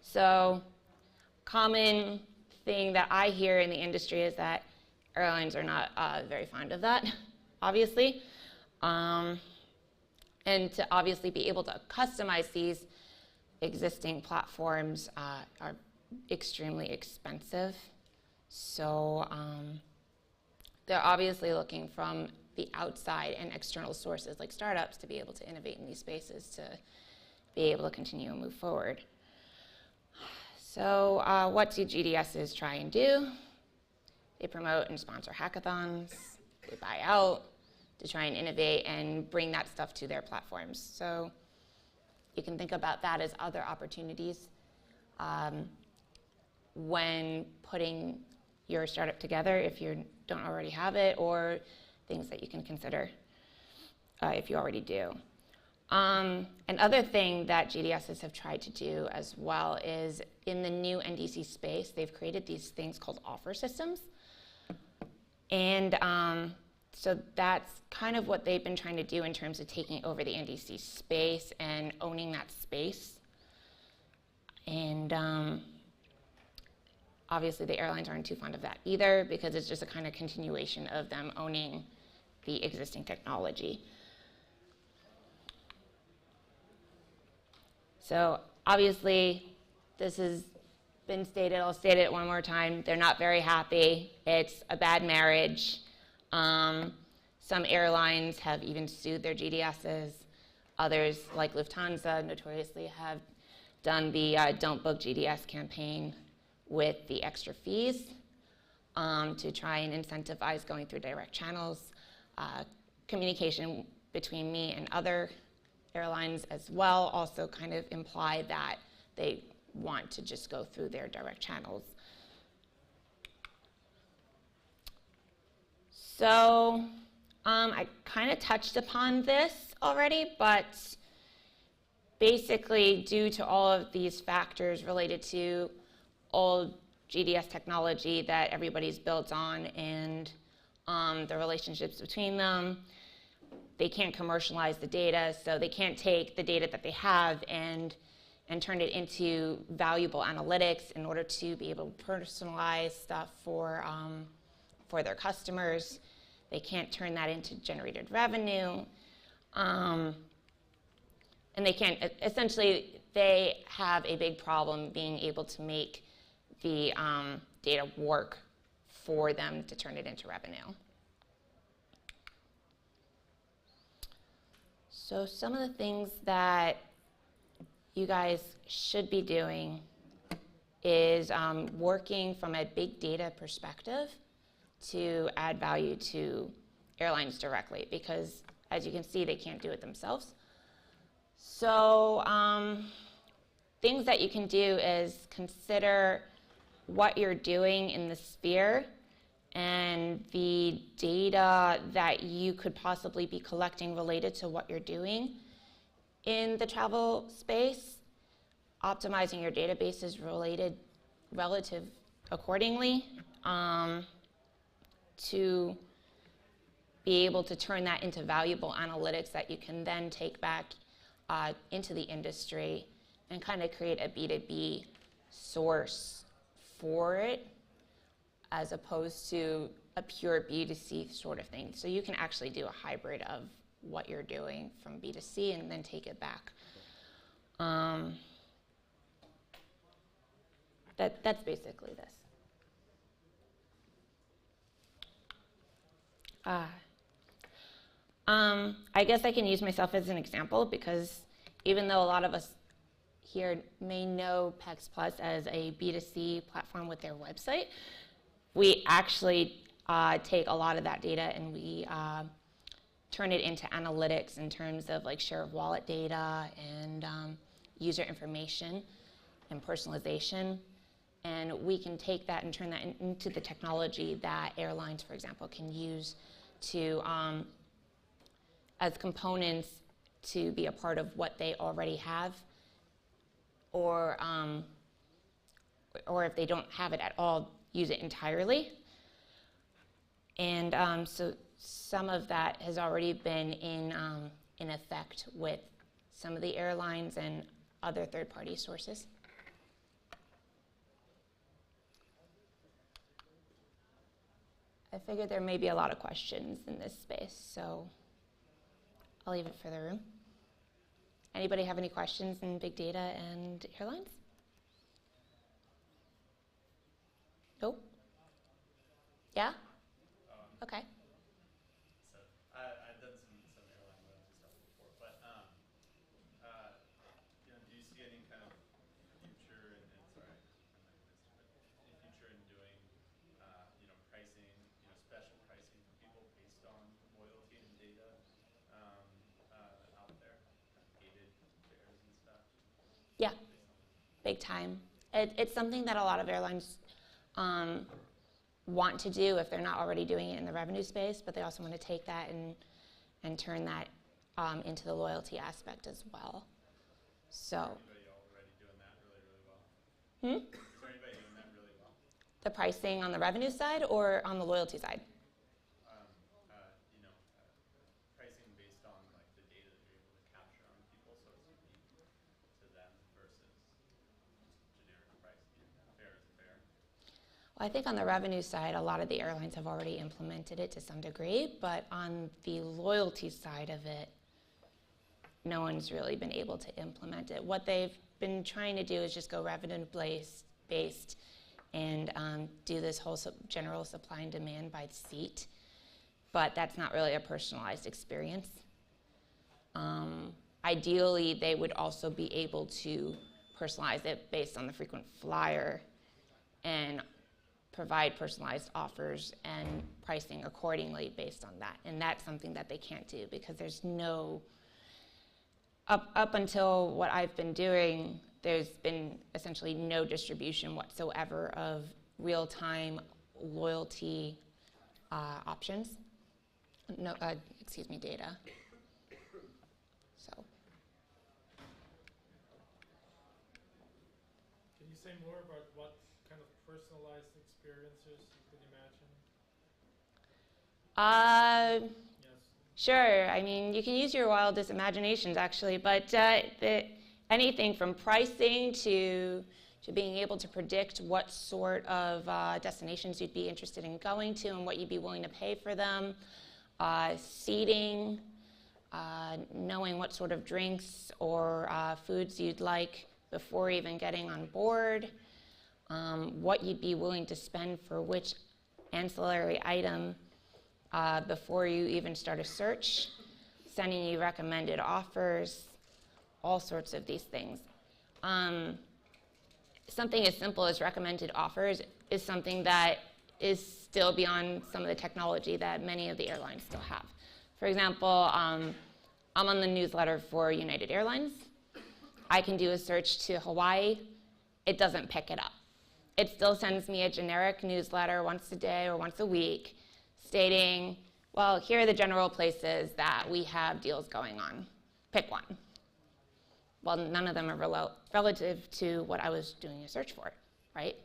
So common thing that I hear in the industry is that airlines are not very fond of that, obviously. And to obviously be able to customize these existing platforms are extremely expensive. So they're obviously looking from the outside and external sources like startups to be able to innovate in these spaces to be able to continue and move forward. So what do GDSs try and do? They promote and sponsor hackathons. They buy out to try and innovate and bring that stuff to their platforms. So you can think about that as other opportunities when putting your startup together if you don't already have it, or things that you can consider if you already do. Another thing that GDSs have tried to do as well is in the new NDC space, they've created these things called offer systems. And so that's kind of what they've been trying to do in terms of taking over the NDC space and owning that space. And obviously the airlines aren't too fond of that either, because it's just a kind of continuation of them owning the existing technology. So obviously this has been stated, I'll state it one more time, they're not very happy. It's a bad marriage. Some airlines have even sued their GDSs. Others, like Lufthansa, notoriously have done the Don't Book GDS campaign with the extra fees to try and incentivize going through direct channels. Communication between me and other airlines as well also kind of imply that they want to just go through their direct channels. So I kind of touched upon this already, but basically due to all of these factors related to old GDS technology that everybody's built on and the relationships between them, they can't commercialize the data, so they can't take the data that they have and turn it into valuable analytics in order to be able to personalize stuff for their customers. They can't turn that into generated revenue. And they can't, essentially, they have a big problem being able to make the data work for them to turn it into revenue. So some of the things that you guys should be doing is working from a big data perspective to add value to airlines directly, because as you can see, they can't do it themselves. So things that you can do is consider what you're doing in the sphere and the data that you could possibly be collecting related to what you're doing in the travel space, optimizing your databases relative accordingly to be able to turn that into valuable analytics that you can then take back into the industry and kind of create a B2B source for it, as opposed to a pure B2C sort of thing. So you can actually do a hybrid of what you're doing from B2C and then take it back. That's basically this. I guess I can use myself as an example, because even though a lot of us here may know PEX Plus as a B2C platform with their website, we actually take a lot of that data and we turn it into analytics in terms of like share of wallet data and user information and personalization. And we can take that and turn that into the technology that airlines, for example, can use to as components to be a part of what they already have, or or if they don't have it at all, use it entirely. And so some of that has already been in effect with some of the airlines and other third-party sources. I figured there may be a lot of questions in this space, so I'll leave it for the room. Anybody have any questions in big data and airlines? Nope. Yeah? Okay. So I've done some airline loyalty stuff before, but do you see any kind of future and sorry, I might have missed it, but any future in doing pricing, special pricing for people based on loyalty and data out there, gated fares and stuff? Yeah, big time. It's something that a lot of airlines want to do if they're not already doing it in the revenue space, but they also want to take that and turn that into the loyalty aspect as well. So. Is anybody already doing that really, really well? Is there anybody doing that really well? The pricing on the revenue side or on the loyalty side? Pricing based on like the data that you're able to capture on people, so it's unique to them versus generic pricing. Fair is fair. Well, I think on the revenue side, a lot of the airlines have already implemented it to some degree, but on the loyalty side of it, no one's really been able to implement it. What they've been trying to do is just go revenue-based and do this whole general supply and demand by seat, but that's not really a personalized experience. Ideally, they would also be able to personalize it based on the frequent flyer and provide personalized offers and pricing accordingly based on that. And that's something that they can't do because there's no, up until what I've been doing, there's been essentially no distribution whatsoever of real-time loyalty options. No, data. So. Can you say more about what kind of personalized experiences you could imagine? Yes. Sure. I mean, you can use your wildest imaginations, actually, but anything from pricing to being able to predict what sort of destinations you'd be interested in going to and what you'd be willing to pay for them, seating, knowing what sort of drinks or foods you'd like before even getting on board, what you'd be willing to spend for which ancillary item before you even start a search, sending you recommended offers, all sorts of these things. Something as simple as recommended offers is something that is still beyond some of the technology that many of the airlines still have. For example, I'm on the newsletter for United Airlines. I can do a search to Hawaii. It doesn't pick it up. It still sends me a generic newsletter once a day or once a week stating, well, here are the general places that we have deals going on. Pick one. Well, none of them are relative to what I was doing a search for, right?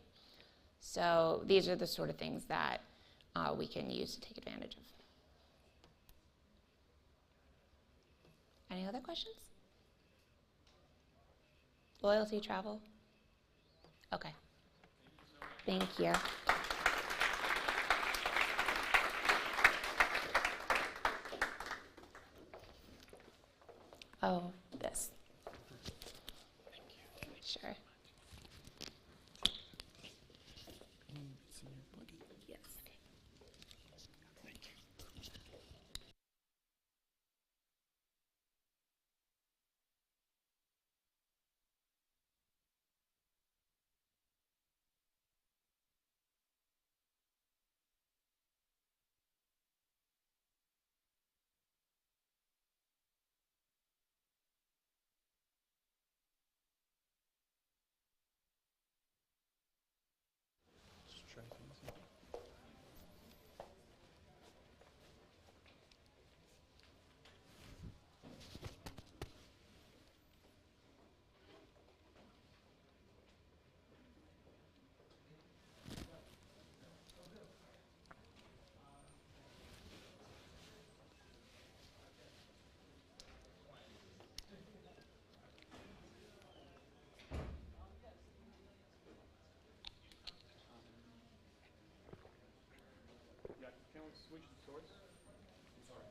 So these are the sort of things that we can use to take advantage of. Any other questions? Loyalty, travel? Okay. Thank you. Oh, this. Sure. Yes. switch the source? Sorry.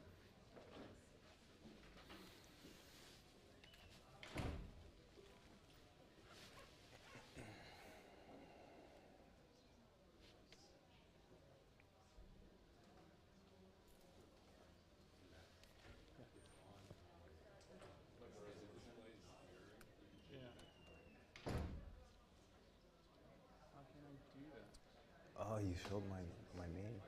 Oh, you showed my name.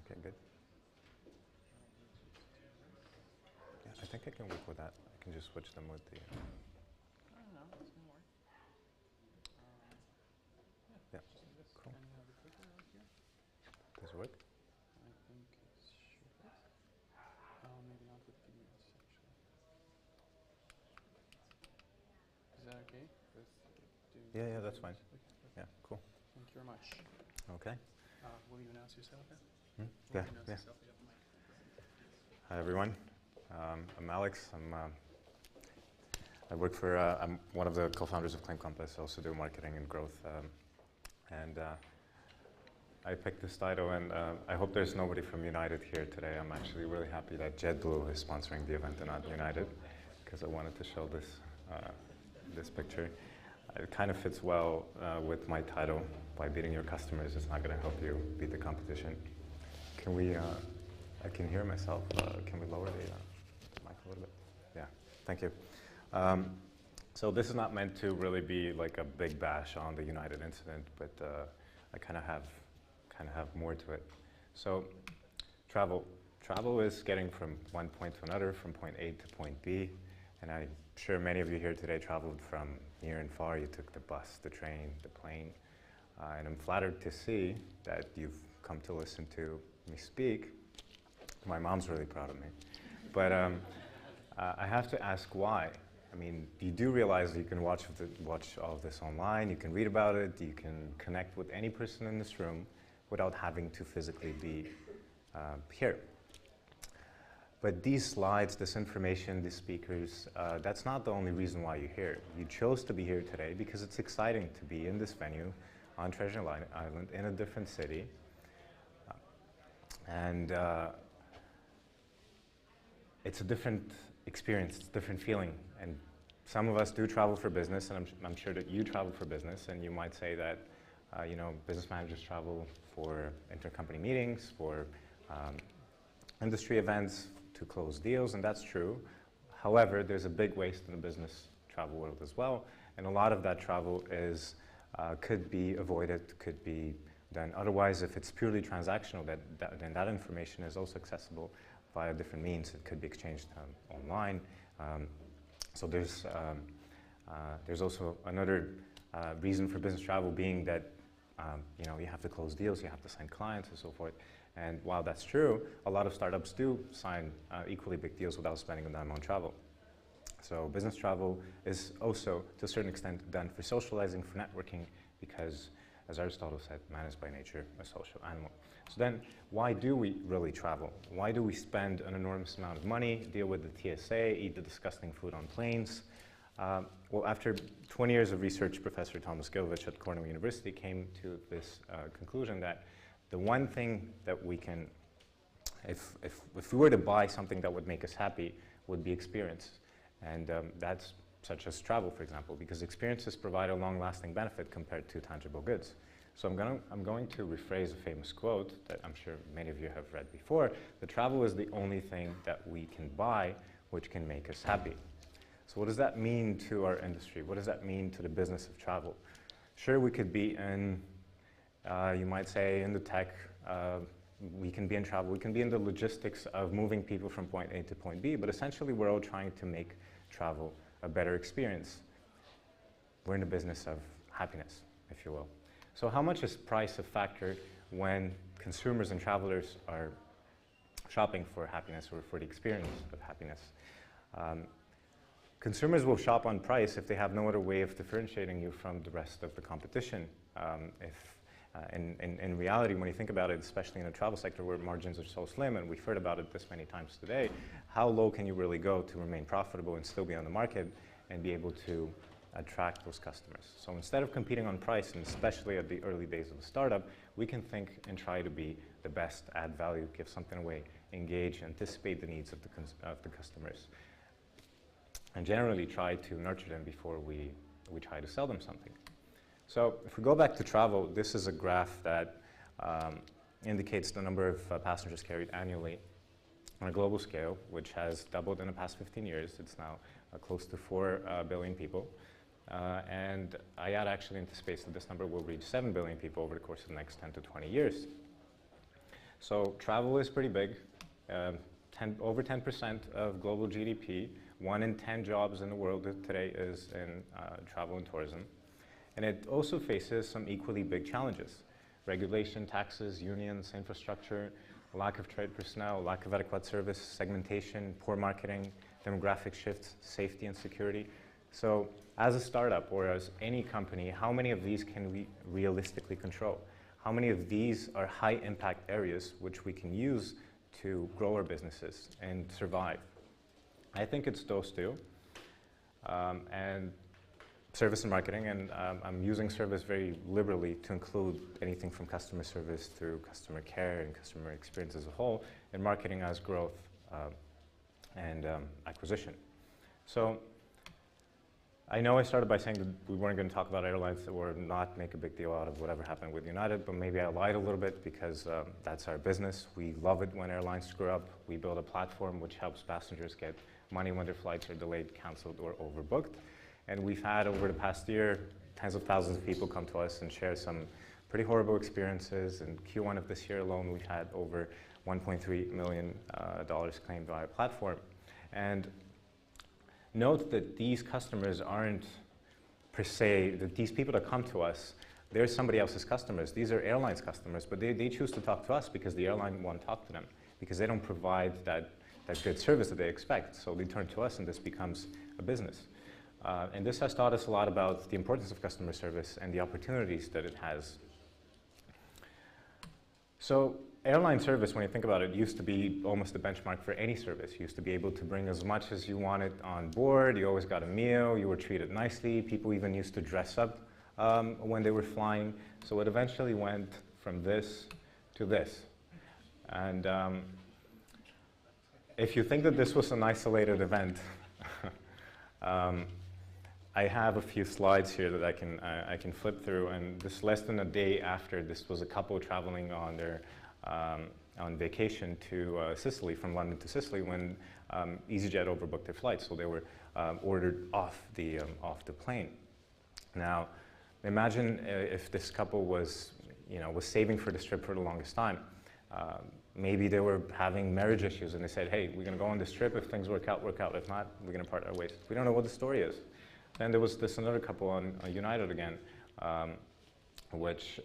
Okay, good. Yeah, I think I can work with that. I can just switch them with the... I don't know, it's gonna work. Yeah, cool. Can you have the clicker right here? Does it work? I think it should. Oh, maybe not with PDFs actually. Is that okay? Yeah, that's fine. Okay, Yeah, cool. thank you very much. Okay. Will you announce yourself here? Hmm? Will Yeah, you announce yeah. yourself? Hi, everyone. I'm Alex. I work for, I'm one of the co-founders of Claim Compass. I also do marketing and growth. I picked this title, and I hope there's nobody from United here today. I'm actually really happy that JetBlue is sponsoring the event and not United, because I wanted to show this, this picture. It kind of fits well with my title. By beating your customers, it's not going to help you beat the competition. Can we, I can hear myself. Can we lower the mic a little bit? Yeah, thank you. So this is not meant to really be like a big bash on the United incident, but I kind of have more to it. So travel is getting from one point to another, from point A to point B, and I'm sure many of you here today traveled from near and far. You took the bus, the train, the plane, and I'm flattered to see that you've come to listen to me speak. My mom's really proud of me, but I have to ask why. I mean, you do realize you can watch all of this online, you can read about it, you can connect with any person in this room without having to physically be here. But these slides, this information, these speakers, that's not the only reason why you're here. You chose to be here today because it's exciting to be in this venue on Treasure Island in a different city. And it's a different experience, it's a different feeling. And some of us do travel for business, and I'm sure that you travel for business, and you might say that you know, business managers travel for intercompany meetings, for industry events, to close deals, and that's true. However, there's a big waste in the business travel world as well, and a lot of that travel is could be avoided, could be done otherwise. If it's purely transactional, then that information is also accessible via different means. It could be exchanged online. So there's also another reason for business travel being that you know, you have to close deals, you have to sign clients and so forth. And while that's true, a lot of startups do sign equally big deals without spending a dime on travel. So business travel is also, to a certain extent, done for socializing, for networking, because, as Aristotle said, man is by nature a social animal. So then, why do we really travel? Why do we spend an enormous amount of money, deal with the TSA, eat the disgusting food on planes? Well, after 20 years of research, Professor Thomas Gilovich at Cornell University came to this conclusion that the one thing that we can, if we were to buy something that would make us happy, would be experience. And that's such as travel, for example, because experiences provide a long-lasting benefit compared to tangible goods. So I'm going to rephrase a famous quote that I'm sure many of you have read before, that travel is the only thing that we can buy which can make us happy. So what does that mean to our industry? What does that mean to the business of travel? Sure, we could be in, you might say, in the tech, we can be in travel, we can be in the logistics of moving people from point A to point B, but essentially we're all trying to make travel a better experience. We're in the business of happiness, if you will. So how much is price a factor when consumers and travelers are shopping for happiness or for the experience of happiness? Consumers will shop on price if they have no other way of differentiating you from the rest of the competition. In reality, when you think about it, especially in the travel sector where margins are so slim, and we've heard about it this many times today, how low can you really go to remain profitable and still be on the market and be able to attract those customers? So instead of competing on price, and especially at the early days of a startup, we can think and try to be the best, add value, give something away, engage, anticipate the needs of the customers, and generally try to nurture them before we try to sell them something. So if we go back to travel, this is a graph that indicates the number of passengers carried annually on a global scale, which has doubled in the past 15 years. It's now close to 4 billion people. And IATA actually anticipates that this number will reach 7 billion people over the course of the next 10 to 20 years. So travel is pretty big. Over 10% of global GDP, 1 in 10 jobs in the world today is in travel and tourism. And it also faces some equally big challenges: regulation, taxes, unions, infrastructure, lack of trained personnel, lack of adequate service, segmentation, poor marketing, demographic shifts, safety and security. So as a startup or as any company, how many of these can we realistically control? How many of these are high impact areas which we can use to grow our businesses and survive? I think it's those two. And service and marketing, and I'm using service very liberally to include anything from customer service through customer care and customer experience as a whole, and marketing as growth and acquisition. So I know I started by saying that we weren't going to talk about airlines or not make a big deal out of whatever happened with United, but maybe I lied a little bit because that's our business. We love it when airlines screw up. We build a platform which helps passengers get money when their flights are delayed, canceled, or overbooked. And we've had, over the past year, tens of thousands of people come to us and share some pretty horrible experiences. In Q1 of this year alone, we've had over $1.3 million claimed by our platform. And note that these customers aren't, per se, that these people that come to us, they're somebody else's customers. These are airlines customers, but they choose to talk to us because the airline won't talk to them, because they don't provide that good service that they expect. So they turn to us, and this becomes a business. And this has taught us a lot about the importance of customer service and the opportunities that it has. So airline service, when you think about it, used to be almost the benchmark for any service. You used to be able to bring as much as you wanted on board. You always got a meal. You were treated nicely. People even used to dress up when they were flying. So it eventually went from this to this. And if you think that this was an isolated event, I have a few slides here that I can flip through, and this less than a day after, this was a couple traveling on their on vacation to Sicily, from London to Sicily, when EasyJet overbooked their flight, so they were ordered off the plane. Now, imagine if this couple was saving for this trip for the longest time. Maybe they were having marriage issues, and they said, "Hey, we're going to go on this trip. If things work out, work out. If not, we're going to part our ways." We don't know what the story is. Then there was another couple on United again, which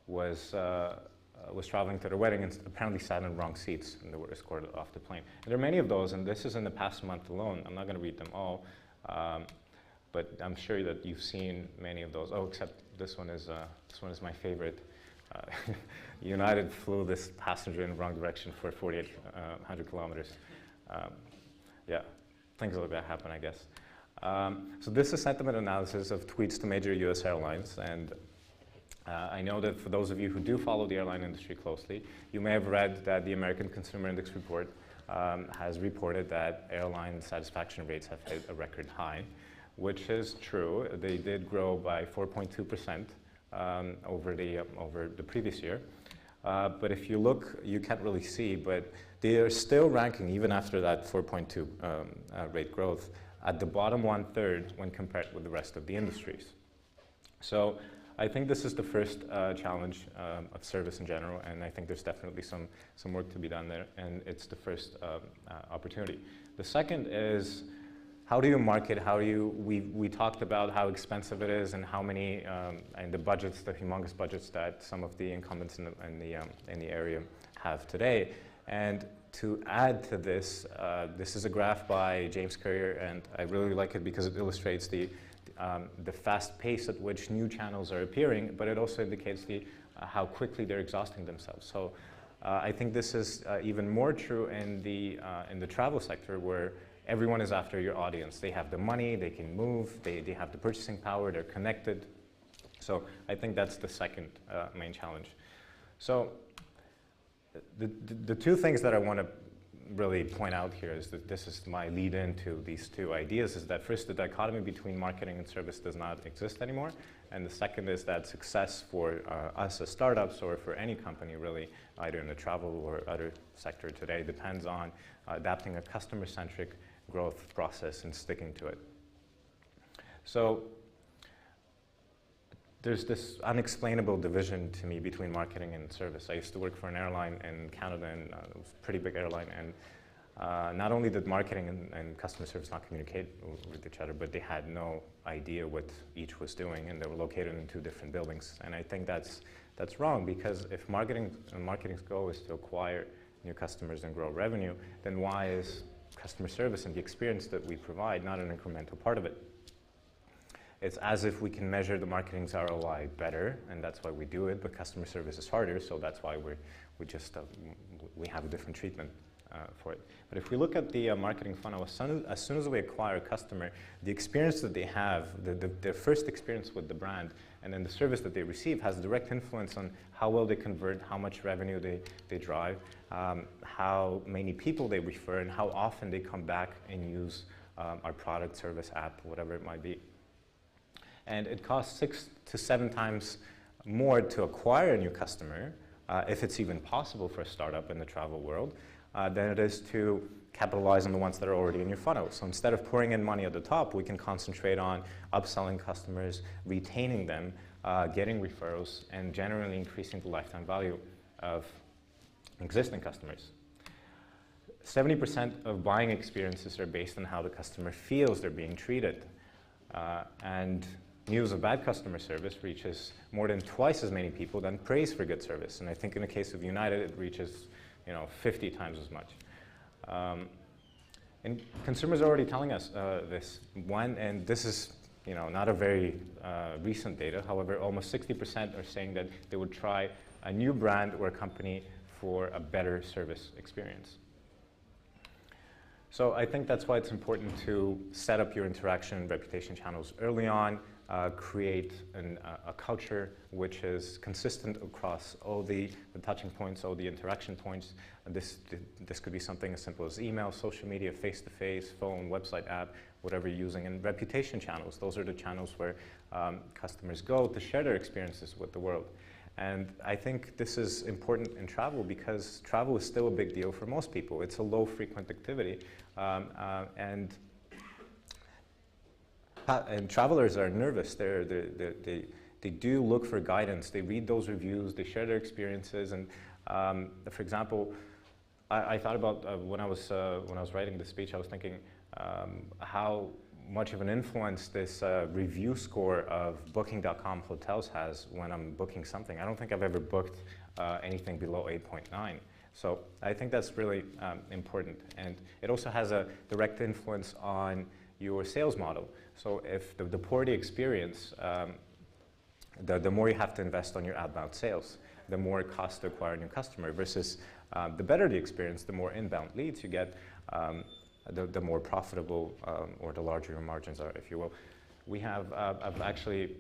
was traveling to their wedding and apparently sat in the wrong seats, and they were escorted off the plane. And there are many of those, and this is in the past month alone. I'm not going to read them all, but I'm sure that you've seen many of those. Oh, except this one is my favorite. United flew this passenger in the wrong direction for 4,800 kilometers. Yeah, things like that happen, I guess. So this is sentiment analysis of tweets to major US airlines, and I know that for those of you who do follow the airline industry closely, you may have read that the American Consumer Index report has reported that airline satisfaction rates have hit a record high, which is true. They did grow by 4.2% over the previous year. But if you look, you can't really see, but they are still ranking, even after that 4.2 rate growth, at the bottom 1/3 when compared with the rest of the industries. So I think this is the first challenge of service in general, and I think there's definitely some work to be done there, and it's the first opportunity. The second is, how do you market? We talked about how expensive it is and how many, and the budgets, the humongous budgets that some of the incumbents in the area have today. And to add to this, this is a graph by James Currier, and I really like it because it illustrates the the fast pace at which new channels are appearing, but it also indicates how quickly they're exhausting themselves. So I think this is even more true in the travel sector, where everyone is after your audience. They have the money, they can move, they have the purchasing power, they're connected. So I think that's the second main challenge. So the two things that I want to really point out here is that this is my lead into these two ideas, is that first, the dichotomy between marketing and service does not exist anymore. And the second is that success for us as startups, or for any company really, either in the travel or other sector today, depends on adapting a customer-centric growth process and sticking to it. So there's this unexplainable division to me between marketing and service. I used to work for an airline in Canada, and it was a pretty big airline, and not only did marketing and customer service not communicate with each other, but they had no idea what each was doing, and they were located in two different buildings. And I think that's wrong, because if marketing's goal is to acquire new customers and grow revenue, then why is customer service and the experience that we provide not an incremental part of it? It's as if we can measure the marketing's ROI better, and that's why we do it, but customer service is harder, so that's why we have a different treatment for it. But if we look at the marketing funnel, as soon as we acquire a customer, the experience that they have, their first experience with the brand, and then the service that they receive has direct influence on how well they convert, how much revenue they drive, how many people they refer, and how often they come back and use our product, service, app, whatever it might be. And it costs 6 to 7 times more to acquire a new customer, if it's even possible for a startup in the travel world, than it is to capitalize on the ones that are already in your funnel. So instead of pouring in money at the top, we can concentrate on upselling customers, retaining them, getting referrals, and generally increasing the lifetime value of existing customers. 70% of buying experiences are based on how the customer feels they're being treated. And news of bad customer service reaches more than twice as many people than praise for good service. And I think in the case of United, it reaches 50 times as much. And consumers are already telling us this. And this is not a very recent data. However, almost 60% are saying that they would try a new brand or a company for a better service experience. So I think that's why it's important to set up your interaction and reputation channels early on, create a culture which is consistent across all the touching points, all the interaction points. And this could be something as simple as email, social media, face-to-face, phone, website, app, whatever you're using. And reputation channels, those are the channels where customers go to share their experiences with the world. And I think this is important in travel, because travel is still a big deal for most people. It's a low frequent activity. And travelers are nervous. They do look for guidance. They read those reviews. They share their experiences. And for example, I thought about when I was writing the speech, I was thinking how much of an influence this review score of Booking.com hotels has when I'm booking something. I don't think I've ever booked anything below 8.9. So I think that's really important. And it also has a direct influence on your sales model. So if the poorer the experience, the more you have to invest on your outbound sales, the more it costs to acquire a new customer, versus the better the experience, the more inbound leads you get, the more profitable or the larger your margins are, if you will. I've actually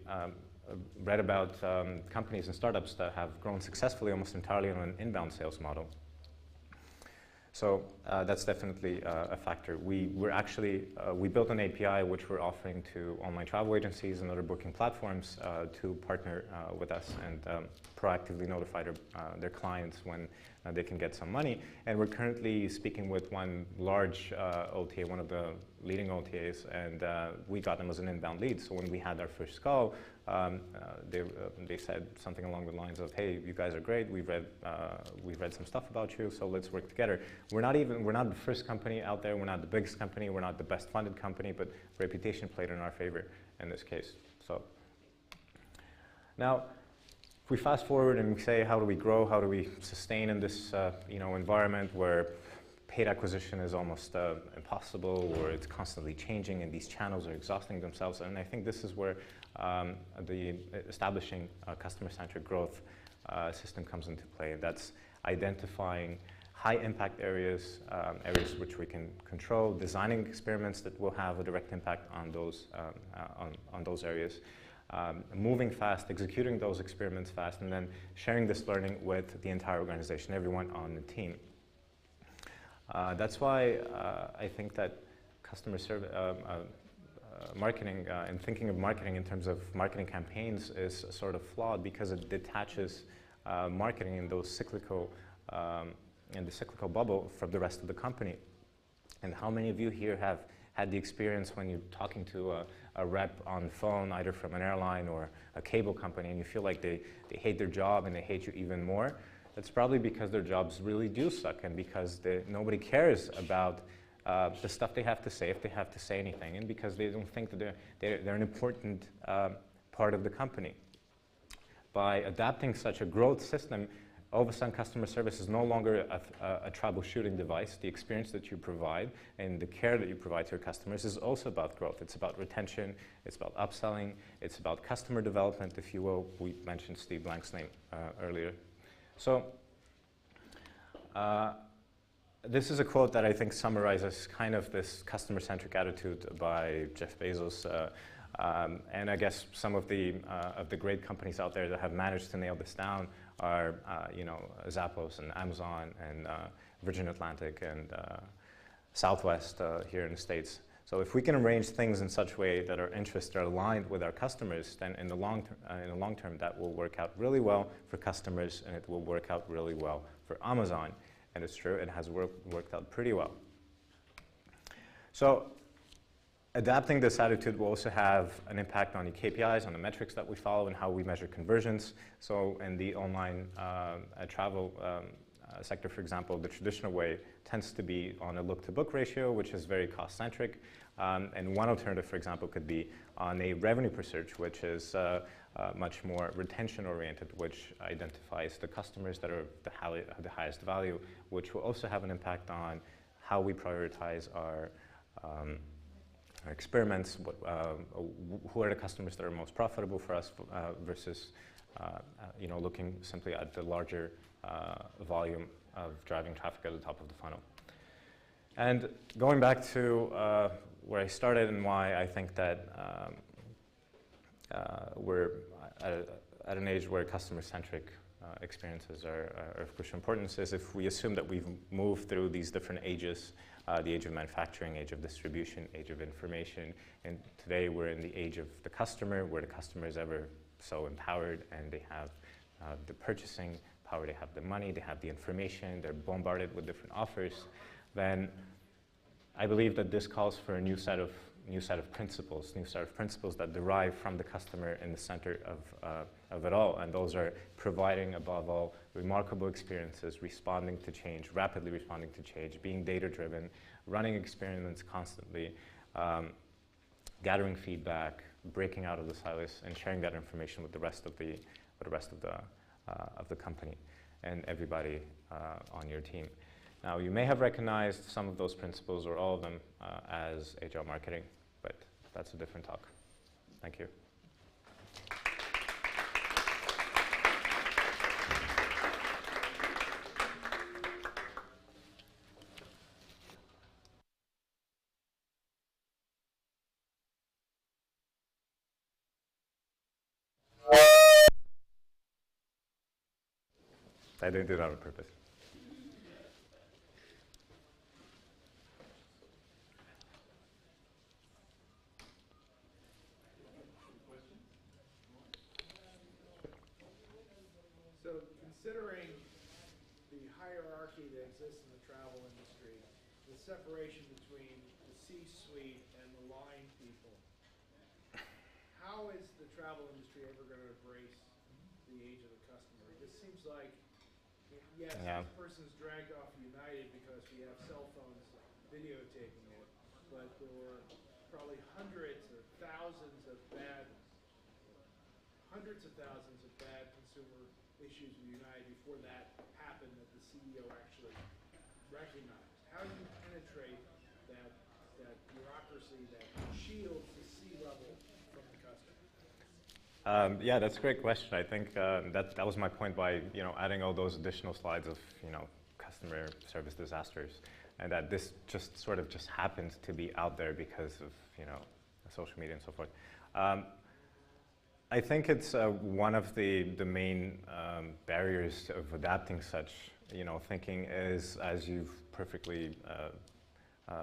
read about companies and startups that have grown successfully almost entirely on an inbound sales model. So that's definitely a factor. We built an API which we're offering to online travel agencies and other booking platforms to partner with us and proactively notify their clients when they can get some money. And we're currently speaking with one large OTA, one of the leading OTAs, and we got them as an inbound lead. So when we had our first call, they said something along the lines of, "Hey, you guys are great. We've read some stuff about you, so let's work together." We're not the first company out there. We're not the biggest company. We're not the best funded company, but reputation played in our favor in this case. So now, if we fast forward and we say, how do we grow? How do we sustain in this environment where paid acquisition is almost impossible, or it's constantly changing, and these channels are exhausting themselves. And I think this is where the establishing a customer-centric growth system comes into play. That's identifying high impact areas, areas which we can control, designing experiments that will have a direct impact on those areas, moving fast, executing those experiments fast, and then sharing this learning with the entire organization, everyone on the team. That's why I think that customer marketing and thinking of marketing in terms of marketing campaigns is sort of flawed, because it detaches marketing in those cyclical in the cyclical bubble from the rest of the company. And how many of you here have had the experience when you're talking to a rep on the phone, either from an airline or a cable company, and you feel like they hate their job and they hate you even more? That's probably because their jobs really do suck, and because nobody cares about the stuff they have to say, if they have to say anything, and because they don't think that they're an important part of the company. By adapting such a growth system, all of a sudden customer service is no longer a troubleshooting device. The experience that you provide and the care that you provide to your customers is also about growth. It's about retention, it's about upselling, it's about customer development, if you will. We mentioned Steve Blank's name earlier. So this is a quote that I think summarizes kind of this customer-centric attitude by Jeff Bezos. And I guess some of the great companies out there that have managed to nail this down are, Zappos and Amazon and Virgin Atlantic and Southwest here in the States. So if we can arrange things in such a way that our interests are aligned with our customers, then in the long term, that will work out really well for customers, and it will work out really well for Amazon. And it's true, it has worked out pretty well. So adapting this attitude will also have an impact on the KPIs, on the metrics that we follow, and how we measure conversions. So in the online travel sector, for example, the traditional way tends to be on a look-to-book ratio, which is very cost-centric. And one alternative, for example, could be on a revenue per search, which is much more retention-oriented, which identifies the customers that are the highest value, which will also have an impact on how we prioritize our experiments, who are the customers that are most profitable for us versus looking simply at the larger volume of driving traffic at the top of the funnel. And going back to where I started and why I think that we're at an age where customer-centric experiences are of crucial importance, is if we assume that we've moved through these different ages, the age of manufacturing, age of distribution, age of information, and today we're in the age of the customer, where the customer is ever so empowered, and they have the purchasing power, they have the money, they have the information, they're bombarded with different offers. Then I believe that this calls for a new set of principles that derive from the customer in the center of it all. And those are providing, above all, remarkable experiences, responding to change, rapidly responding to change, being data-driven, running experiments constantly, gathering feedback, breaking out of the silos, and sharing that information with the rest of the company and everybody on your team. Now, you may have recognized some of those principles, or all of them, as agile marketing, but that's a different talk. Thank you. I didn't do that on purpose. So considering the hierarchy that exists in the travel industry, the separation between the C-suite and the line people, how is the travel industry ever going to embrace the age of the customer? It just seems like, yes, this person's dragged off United because we have cell phones videotaping it, but there were probably hundreds of thousands of bad consumer issues with United before that happened, that the CEO actually recognized. how you penetrate that bureaucracy that shields the C-level from the customer. Yeah, that's a great question. I think that was my point by adding all those additional slides of customer service disasters, and that this just sort of just happens to be out there because of social media and so forth. I think it's one of the main barriers of adapting such thinking is, as you've perfectly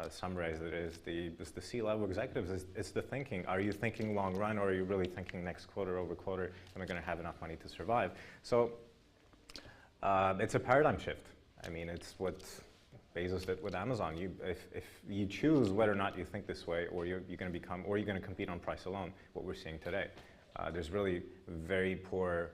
summarized it, is the C-level executives. It's the thinking. Are you thinking long run, or are you really thinking next quarter over quarter, am I going to have enough money to survive? So it's a paradigm shift. I mean, it's what Bezos did with Amazon. If you choose whether or not you think this way, or you're going to become, or you're going to compete on price alone, what we're seeing today. There's really very poor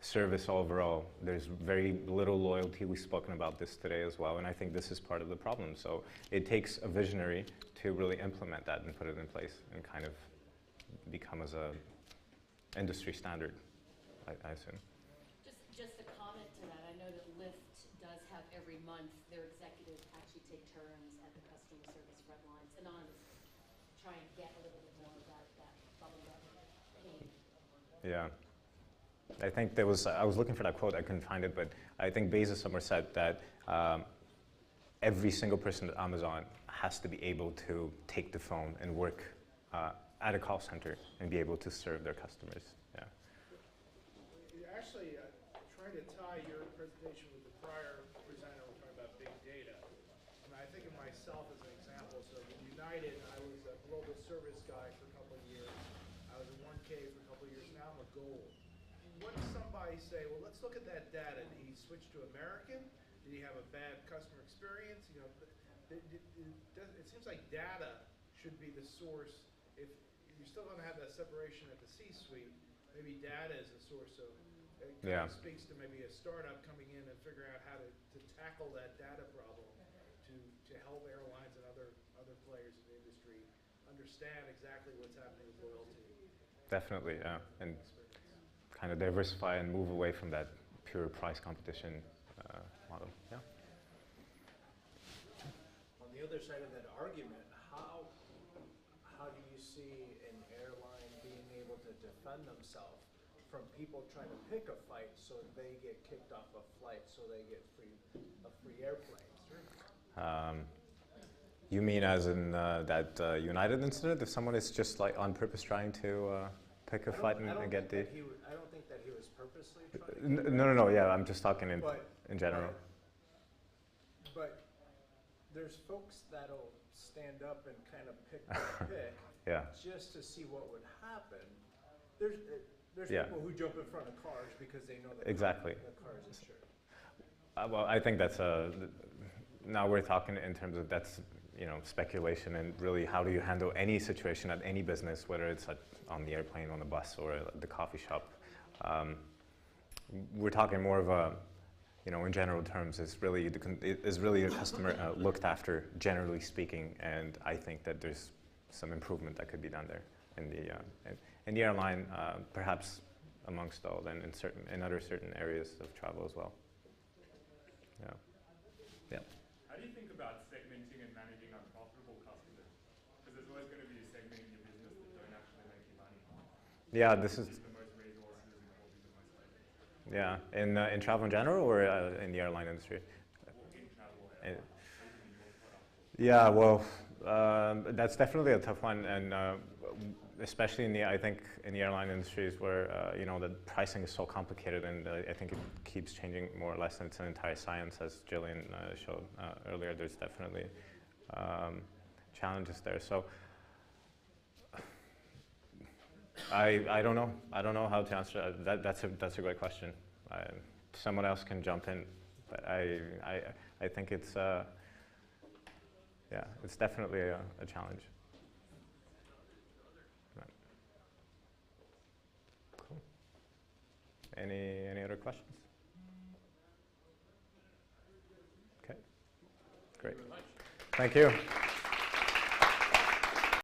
service overall. There's very little loyalty. We've spoken about this today as well, and I think this is part of the problem. So it takes a visionary to really implement that and put it in place and kind of become as a industry standard, I assume. Just a comment to that. I know that Lyft does have every month their executives actually take turns at the customer service front lines, anonymously, try and get a little bit more of that bubbled up pain. Yeah. I think there was, I was looking for that quote, I couldn't find it, but I think Bezos somewhere said that every single person at Amazon has to be able to take the phone and work at a call center and be able to serve their customers. Yeah. You're actually trying to tie your presentation with the prior presenter. We're talking about big data. And I think of myself as an example. So with United, I was a global service guy for a couple of years. I was a 1K for a couple of years. Now I'm a Gold. What does somebody say, well, let's look at that data. Did he switch to American? Did he have a bad customer experience? It seems like data should be the source. If you're still going to have that separation at the C-suite, maybe data is a source of, it kind of speaks to maybe a startup coming in and figuring out how to tackle that data problem to help airlines and other players in the industry understand exactly what's happening with loyalty. Definitely, yeah. And kind of diversify and move away from that pure price competition model. Yeah. On the other side of that argument, how do you see an airline being able to defend themselves from people trying to pick a fight so they get kicked off a flight, so they get a free airplane? You mean as in that United incident? If someone is just like on purpose trying to pick a fight and get the... I don't think that he was purposely trying to... No, yeah, I'm just talking in general. But there's folks that'll stand up and kind of pick just to see what would happen. There's people who jump in front of cars because they know that the car is insured. Well, I think that's now we're talking in terms of that's speculation, and really how do you handle any situation at any business, whether it's on the airplane, on the bus, or at the coffee shop. We're talking more of a, in general terms, is really a customer looked after, generally speaking, and I think that there's some improvement that could be done there in the airline, perhaps amongst all, and in other certain areas of travel as well. Yeah. How do you think about segmenting and managing unprofitable customers? Because there's always going to be a segment in your business that don't actually make you money. Yeah, this is. The most resources and causing the most labor. Yeah, in travel in general, or in the airline industry? In travel. Yeah, well, that's definitely a tough one, and especially I think in the airline industries where the pricing is so complicated, and I think it keeps changing more or less, and it's an entire science, as Jillian showed earlier. There's definitely challenges there. So I don't know. I don't know how to answer that. That's a great question. Someone else can jump in, but I think it's it's definitely a challenge. Right. Cool. Any other questions? Okay. Great. Thank you.